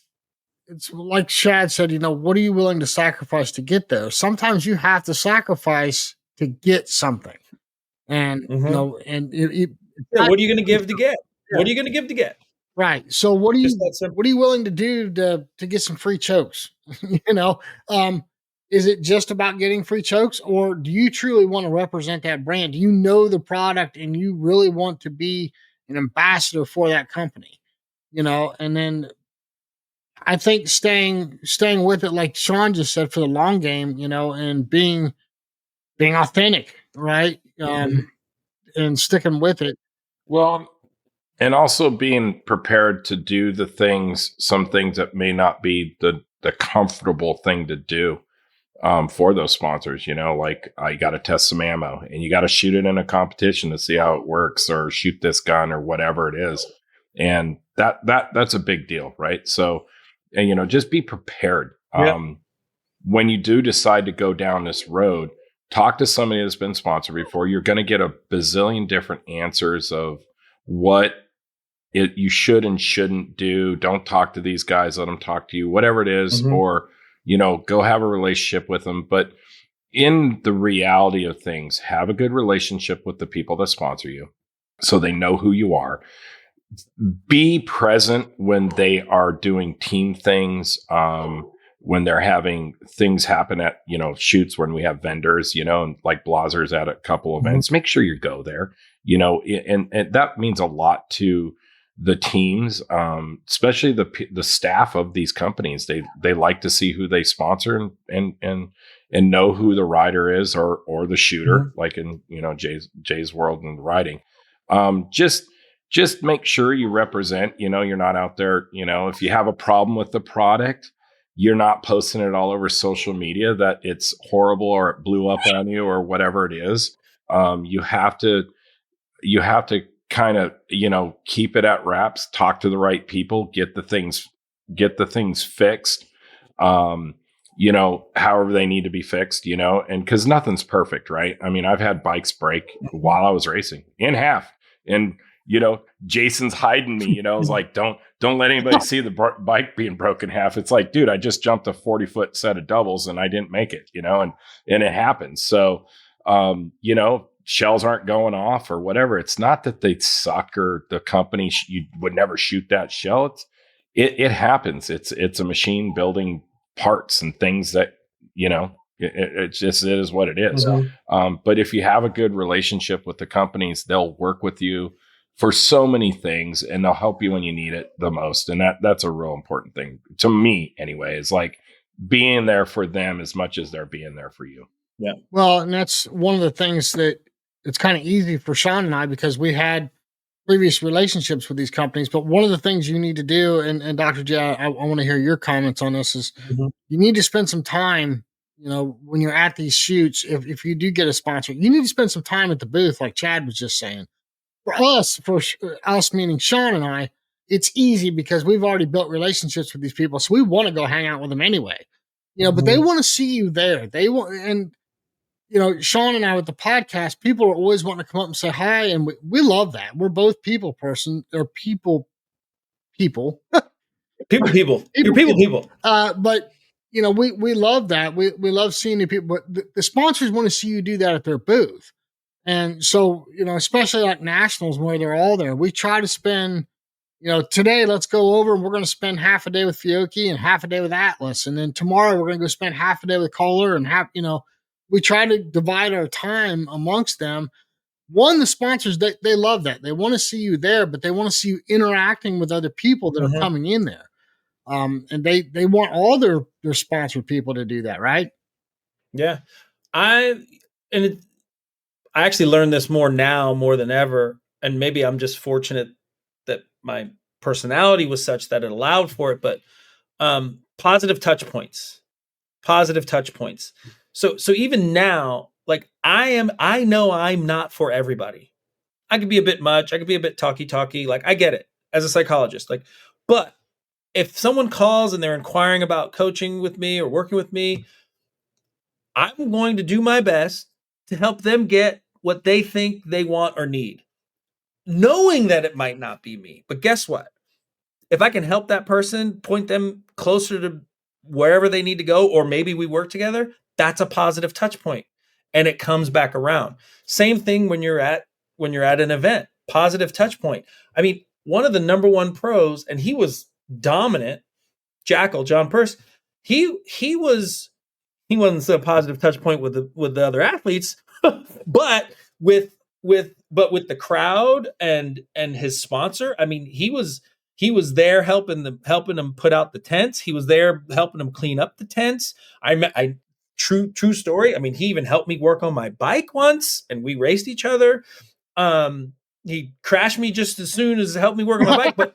like Shad said, what are you willing to sacrifice to get there? Sometimes you have to sacrifice to get something. And, mm-hmm. What are you going to give to get? Yeah. What are you going to give to get? Right. So what are you willing to do to get some free chokes? Is it just about getting free chokes, or do you truly want to represent that brand? Do you know the product and you really want to be an ambassador for that company? And then I think staying with it, like Sean just said, for the long game, and being authentic, right? And sticking with it. Well, and also being prepared to do some things that may not be the comfortable thing to do for those sponsors. Like you got to test some ammo, and you got to shoot it in a competition to see how it works, or shoot this gun or whatever it is. And that's a big deal, right? So, and just be prepared. Yeah. When you do decide to go down this road, talk to somebody that's been sponsored before. You're going to get a bazillion different answers of what you should and shouldn't do. Don't talk to these guys, let them talk to you, whatever it is, mm-hmm. or, go have a relationship with them. But in the reality of things, have a good relationship with the people that sponsor you so they know who you are. Be present when they are doing team things, when they're having things happen at, shoots, when we have vendors, and like Blazer's at a couple events, mm-hmm. make sure you go there, and that means a lot to the teams, especially the staff of these companies. They like to see who they sponsor and know who the rider is or the shooter, mm-hmm. like in, Jay's world and riding. Just make sure you represent, you're not out there, if you have a problem with the product, you're not posting it all over social media that it's horrible or it blew up on you or whatever it is. You have to kind of, keep it at wraps, talk to the right people, get the things fixed, however they need to be fixed, and because nothing's perfect, right? I mean, I've had bikes break while I was racing in half, and Jason's hiding me, I was like, don't let anybody see the bike being broken in half. It's like, dude, I just jumped a 40-foot set of doubles and I didn't make it, and it happens. So, shells aren't going off or whatever. It's not that they suck or the company you would never shoot that shell. It happens. It's a machine building parts and things that, it is what it is. Mm-hmm. But if you have a good relationship with the companies, they'll work with you for so many things, and they'll help you when you need it the most. And that's a real important thing to me anyway, is like being there for them as much as they're being there for you. Yeah. Well, and that's one of the things that it's kind of easy for Sean and I, because we had previous relationships with these companies. But one of the things you need to do, and Dr. J, I want to hear your comments on this, is you need to spend some time, when you're at these shoots, if you do get a sponsor, you need to spend some time at the booth, like Chad was just saying. For us meaning Sean and I, it's easy because we've already built relationships with these people. So we want to go hang out with them anyway, but they want to see you there. They want, and Sean and I with the podcast, people are always wanting to come up and say hi. And we love that. We're both people. You're people. But we love that. We love seeing the people, but the sponsors want to see you do that at their booth. And so, especially like nationals where they're all there, we try to spend, today, let's go over and we're going to spend half a day with Fiocchi and half a day with Atlas. And then tomorrow we're going to go spend half a day with Kolar and we try to divide our time amongst them. The sponsors, they love that. They want to see you there, but they want to see you interacting with other people that are coming in there. And they want all their sponsored people to do that, right? Yeah. I actually learned this more now more than ever. And maybe I'm just fortunate that my personality was such that it allowed for it, but positive touch points. So even now, like I know I'm not for everybody. I could be a bit much. I could be a bit talky. Like I get it as a psychologist. But if someone calls and they're inquiring about coaching with me or working with me, I'm going to do my best to help them get what they think they want or need, knowing that it might not be me. But guess what? If I can help that person, point them closer to wherever they need to go, or maybe we work together, that's a positive touch point, and it comes back around. Same thing when you're at an event, positive touch point. I mean, one of the number one pros, and he was dominant, Jackal, John Purse, he wasn't so positive touch point with the other athletes, but with the crowd and his sponsor. I mean, he was there helping them put out the tents. He was there helping them clean up the tents. True story. I mean, he even helped me work on my bike once, and we raced each other. He crashed me just as soon as helped me work on my bike,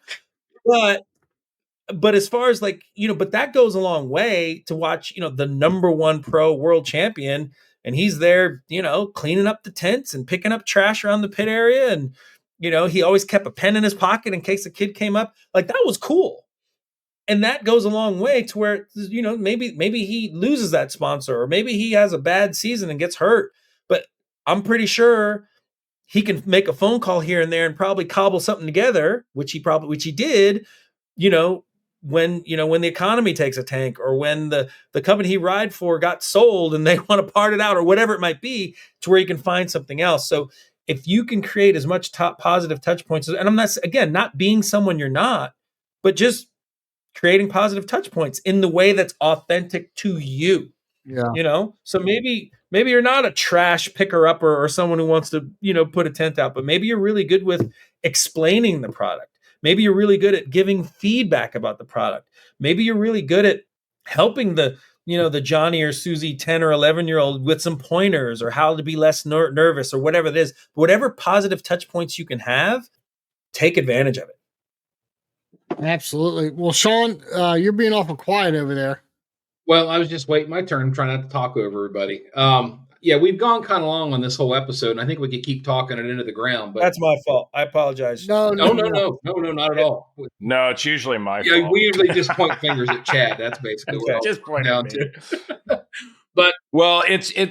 but as far as but that goes a long way to watch, the number one pro world champion, and he's there, cleaning up the tents and picking up trash around the pit area. And, he always kept a pen in his pocket in case a kid came up. Like, that was cool. And that goes a long way to where, maybe he loses that sponsor, or maybe he has a bad season and gets hurt. But I'm pretty sure he can make a phone call here and there and probably cobble something together, which he did, when the economy takes a tank, or when the company he ride for got sold and they want to part it out, or whatever it might be, to where you can find something else. So if you can create as much positive touch points, and I'm not being someone you're not, but just creating positive touch points in the way that's authentic to you. Yeah. So maybe you're not a trash picker upper or someone who wants to, put a tent out, but maybe you're really good with explaining the product. Maybe you're really good at giving feedback about the product. Maybe you're really good at helping the Johnny or Susie 10 or 11-year-old with some pointers, or how to be less nervous, or whatever it is. Whatever positive touch points you can have, take advantage of it. Absolutely. Well, Sean, you're being awful quiet over there. Well, I was just waiting my turn, trying not to talk over everybody. Yeah, we've gone kind of long on this whole episode, and I think we could keep talking it into the ground. But that's my fault. I apologize. No, not at all. No, it's usually my fault. Yeah, we usually just point fingers at Chad. That's basically what just point down to. But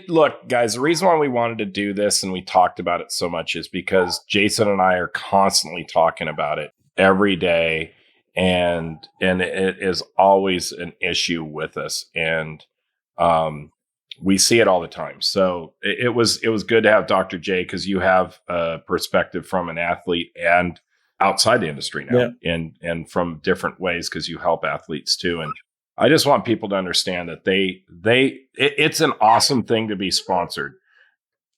look, guys, the reason why we wanted to do this and we talked about it so much is because Jason and I are constantly talking about it every day, and it is always an issue with us. And we see it all the time. So it was good to have Dr. J, because you have a perspective from an athlete and outside the industry now, and from different ways, because you help athletes too. And I just want people to understand that it's an awesome thing to be sponsored,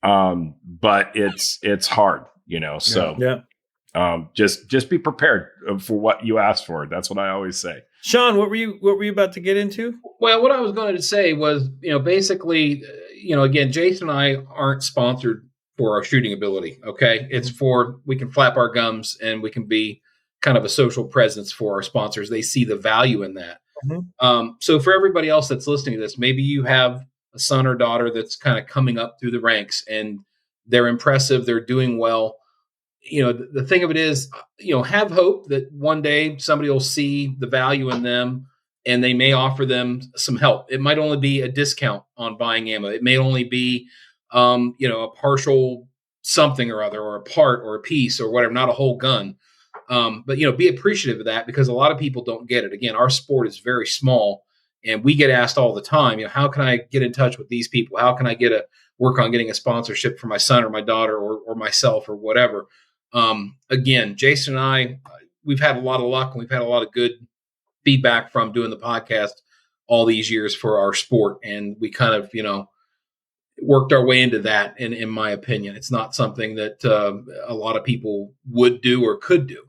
but it's hard, So just be prepared for what you ask for. That's what I always say. Sean, what were you about to get into? Well, what I was going to say was, basically, again, Jason and I aren't sponsored for our shooting ability. Okay. It's we can flap our gums and we can be kind of a social presence for our sponsors. They see the value in that. Mm-hmm. So for everybody else that's listening to this, maybe you have a son or daughter that's kind of coming up through the ranks and they're impressive. They're doing well. The thing of it is, have hope that one day somebody will see the value in them and they may offer them some help. It might only be a discount on buying ammo. It may only be, a partial something or other, or a part or a piece or whatever, not a whole gun. But be appreciative of that, because a lot of people don't get it. Again, our sport is very small and we get asked all the time, how can I get in touch with these people? How can I work on getting a sponsorship for my son or my daughter or myself or whatever? Again, Jason and I, we've had a lot of luck and we've had a lot of good feedback from doing the podcast all these years for our sport. And we kind of, worked our way into that. In my opinion, it's not something that a lot of people would do or could do.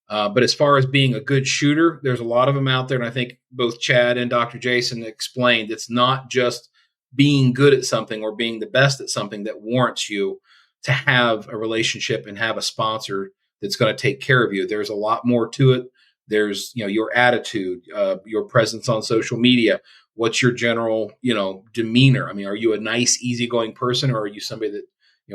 But as far as being a good shooter, there's a lot of them out there. And I think both Chad and Dr. Jason explained, it's not just being good at something or being the best at something that warrants you to have a relationship and have a sponsor that's going to take care of you. There's a lot more to it. There's, your attitude, your presence on social media. What's your general, demeanor? I mean, are you a nice, easygoing person, or are you somebody that,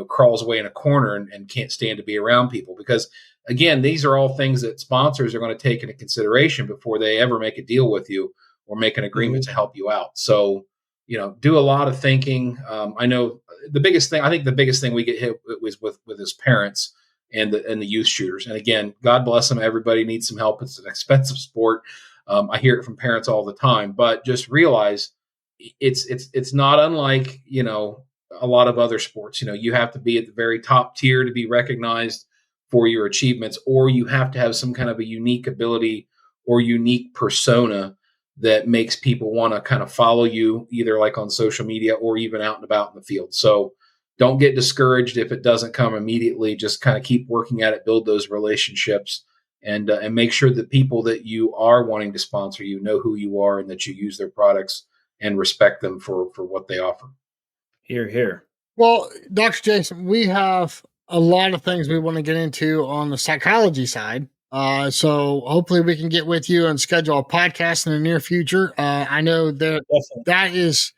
crawls away in a corner and can't stand to be around people? Because again, these are all things that sponsors are going to take into consideration before they ever make a deal with you or make an agreement to help you out. So, do a lot of thinking. I know the biggest thing we get hit with is parents and the youth shooters. And again, God bless them. Everybody needs some help. It's an expensive sport. I hear it from parents all the time, but just realize it's not unlike, a lot of other sports. You have to be at the very top tier to be recognized for your achievements, or you have to have some kind of a unique ability or unique persona that makes people want to kind of follow you, either like on social media or even out and about in the field. So don't get discouraged if it doesn't come immediately. Just kind of keep working at it, build those relationships, and make sure that people that you are wanting to sponsor you know who you are and that you use their products and respect them for what they offer. Hear, hear. Well, Dr. Jason, we have a lot of things we want to get into on the psychology side. So hopefully we can get with you and schedule a podcast in the near future. I know that is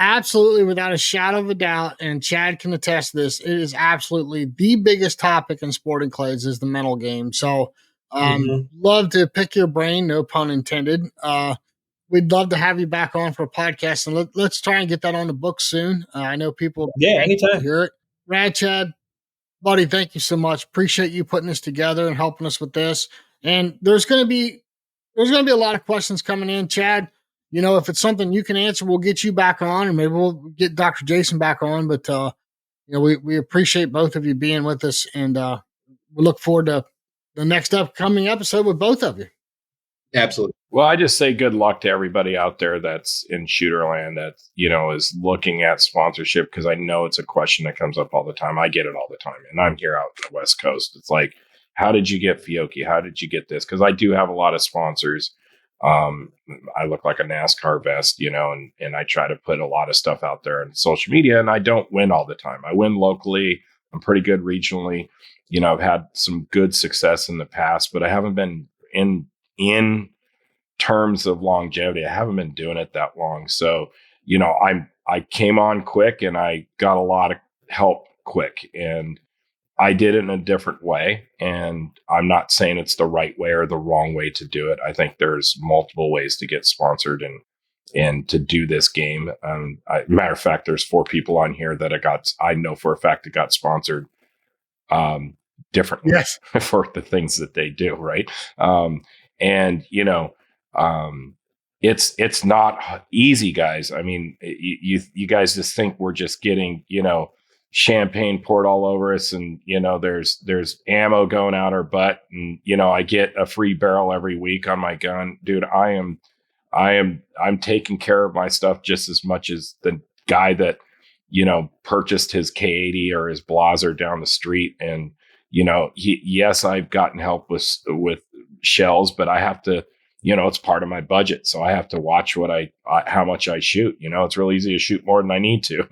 absolutely, without a shadow of a doubt, and Chad can attest to this, it is absolutely the biggest topic in sporting clays is the mental game. So love to pick your brain, no pun intended. We'd love to have you back on for a podcast, and let's try and get that on the book soon. I know people anytime hear it. Rad, Chad, buddy, thank you so much. Appreciate you putting this together and helping us with this. And there's going to be a lot of questions coming in, Chad. If it's something you can answer, we'll get you back on, and maybe we'll get Dr. Jason back on. But we appreciate both of you being with us, and we look forward to the next upcoming episode with both of you. Absolutely. Well, I just say good luck to everybody out there that's in Shooterland that, is looking at sponsorship, because I know it's a question that comes up all the time. I get it all the time, and I'm here out on the West Coast. It's like, how did you get Fiocchi? How did you get this? Because I do have a lot of sponsors. I look like a NASCAR vest, and I try to put a lot of stuff out there on social media, and I don't win all the time. I win locally. I'm pretty good regionally. I've had some good success in the past, but I haven't been in terms of longevity. I haven't been doing it that long. So, I came on quick and I got a lot of help quick, and I did it in a different way. And I'm not saying it's the right way or the wrong way to do it. I think there's multiple ways to get sponsored and to do this game. Matter of fact, there's 4 people on here that I know for a fact that got sponsored differently for the things that they do. Right. it's not easy, guys. I mean, you guys just think we're just getting, champagne poured all over us, and there's ammo going out our butt, and I get a free barrel every week on my gun. Dude, I'm taking care of my stuff just as much as the guy that purchased his K80 or his Blazer down the street. And yes, I've gotten help with shells, but I have to, it's part of my budget, so I have to watch how much I shoot. It's real easy to shoot more than I need to,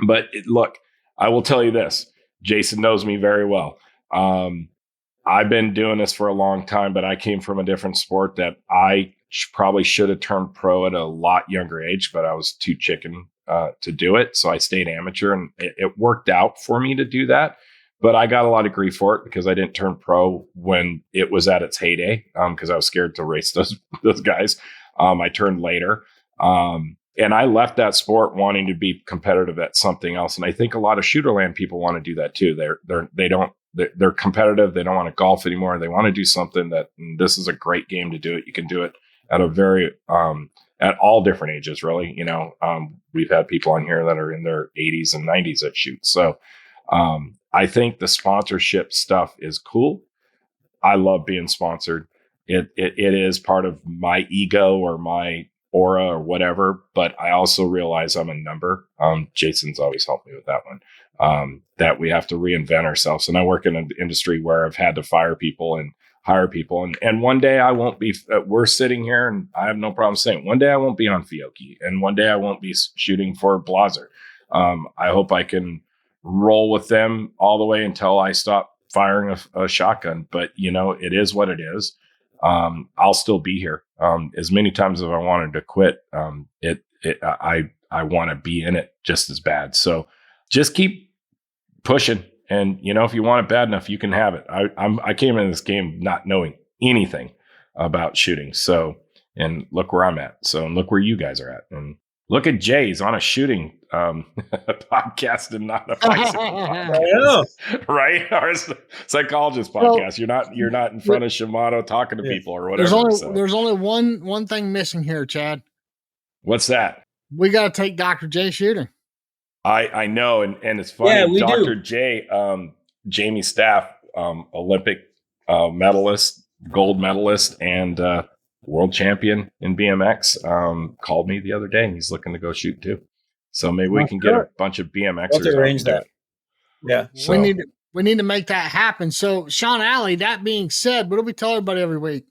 but look, I will tell you this. Jason knows me very well. I've been doing this for a long time, but I came from a different sport that I probably should have turned pro at a lot younger age, but I was too chicken to do it. So I stayed amateur, and it worked out for me to do that. But I got a lot of grief for it because I didn't turn pro when it was at its heyday, because I was scared to race those guys. I turned later. And I left that sport wanting to be competitive at something else. And I think a lot of shooterland people want to do that too. They're competitive. They don't want to golf anymore. They want to do something this is a great game to do it. You can do it at at all different ages, really. We've had people on here that are in their 80s and 90s that shoot. So, I think the sponsorship stuff is cool. I love being sponsored. It is part of my ego or my aura or whatever, but I also realize I'm a number. Jason's always helped me with that one, that we have to reinvent ourselves. And I work in an industry where I've had to fire people and hire people. And one day I won't be, we're sitting here, and I have no problem saying one day I won't be on Fiocchi, and one day I won't be shooting for Blazer. I hope I can roll with them all the way until I stop firing a shotgun. But it is what it is. I'll still be here. As many times as I wanted to quit, I want to be in it just as bad. So just keep pushing. And if you want it bad enough, you can have it. I came into this game not knowing anything about shooting. So, and look where I'm at. So, and look where you guys are at. And look at Jay's on a shooting podcast and not a bicycle podcast, right? Or psychologist podcast. You're not in front of Shimano talking to people or whatever. There's only one thing missing here, Chad. What's that? We got to take Dr. J shooting. I know, and it's funny. Yeah, Dr. J, Jamie Staff, Olympic medalist, gold medalist, and world champion in BMX, called me the other day, and he's looking to go shoot too. So maybe we can get a bunch of BMXers. Let's arrange that. Yeah, so we need to make that happen. So, Sean Alley, that being said, what do we tell everybody every week?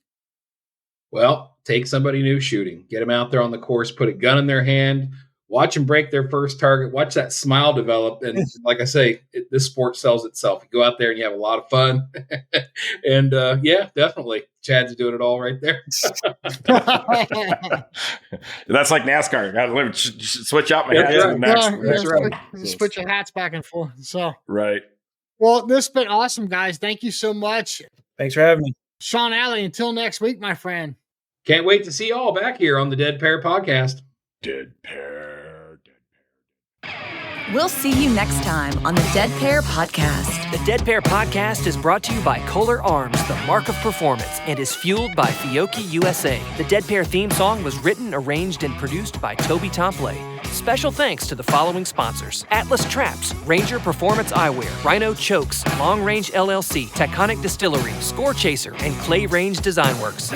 Well, take somebody new shooting, get them out there on the course, put a gun in their hand, watch them break their first target, watch that smile develop. And like I say, this sport sells itself. You go out there and you have a lot of fun. And yeah, definitely. Chad's doing it all right there. That's like NASCAR. Got to switch out my hat to the next. That's right. Switch your hats back and forth. So right. Well, this has been awesome, guys. Thank you so much. Thanks for having me. Sean Alley, until next week, my friend. Can't wait to see you all back here on the Dead Pair podcast. Dead Pair. We'll see you next time on the Dead Pair Podcast. The Dead Pair Podcast is brought to you by Kolar Arms, the mark of performance, and is fueled by Fiocchi USA. The Dead Pair theme song was written, arranged, and produced by Toby Tomplay. Special thanks to the following sponsors: Atlas Traps, Ranger Performance Eyewear, Rhino Chokes, Long Range LLC, Taconic Distillery, Score Chaser, and Clay Range Design Works.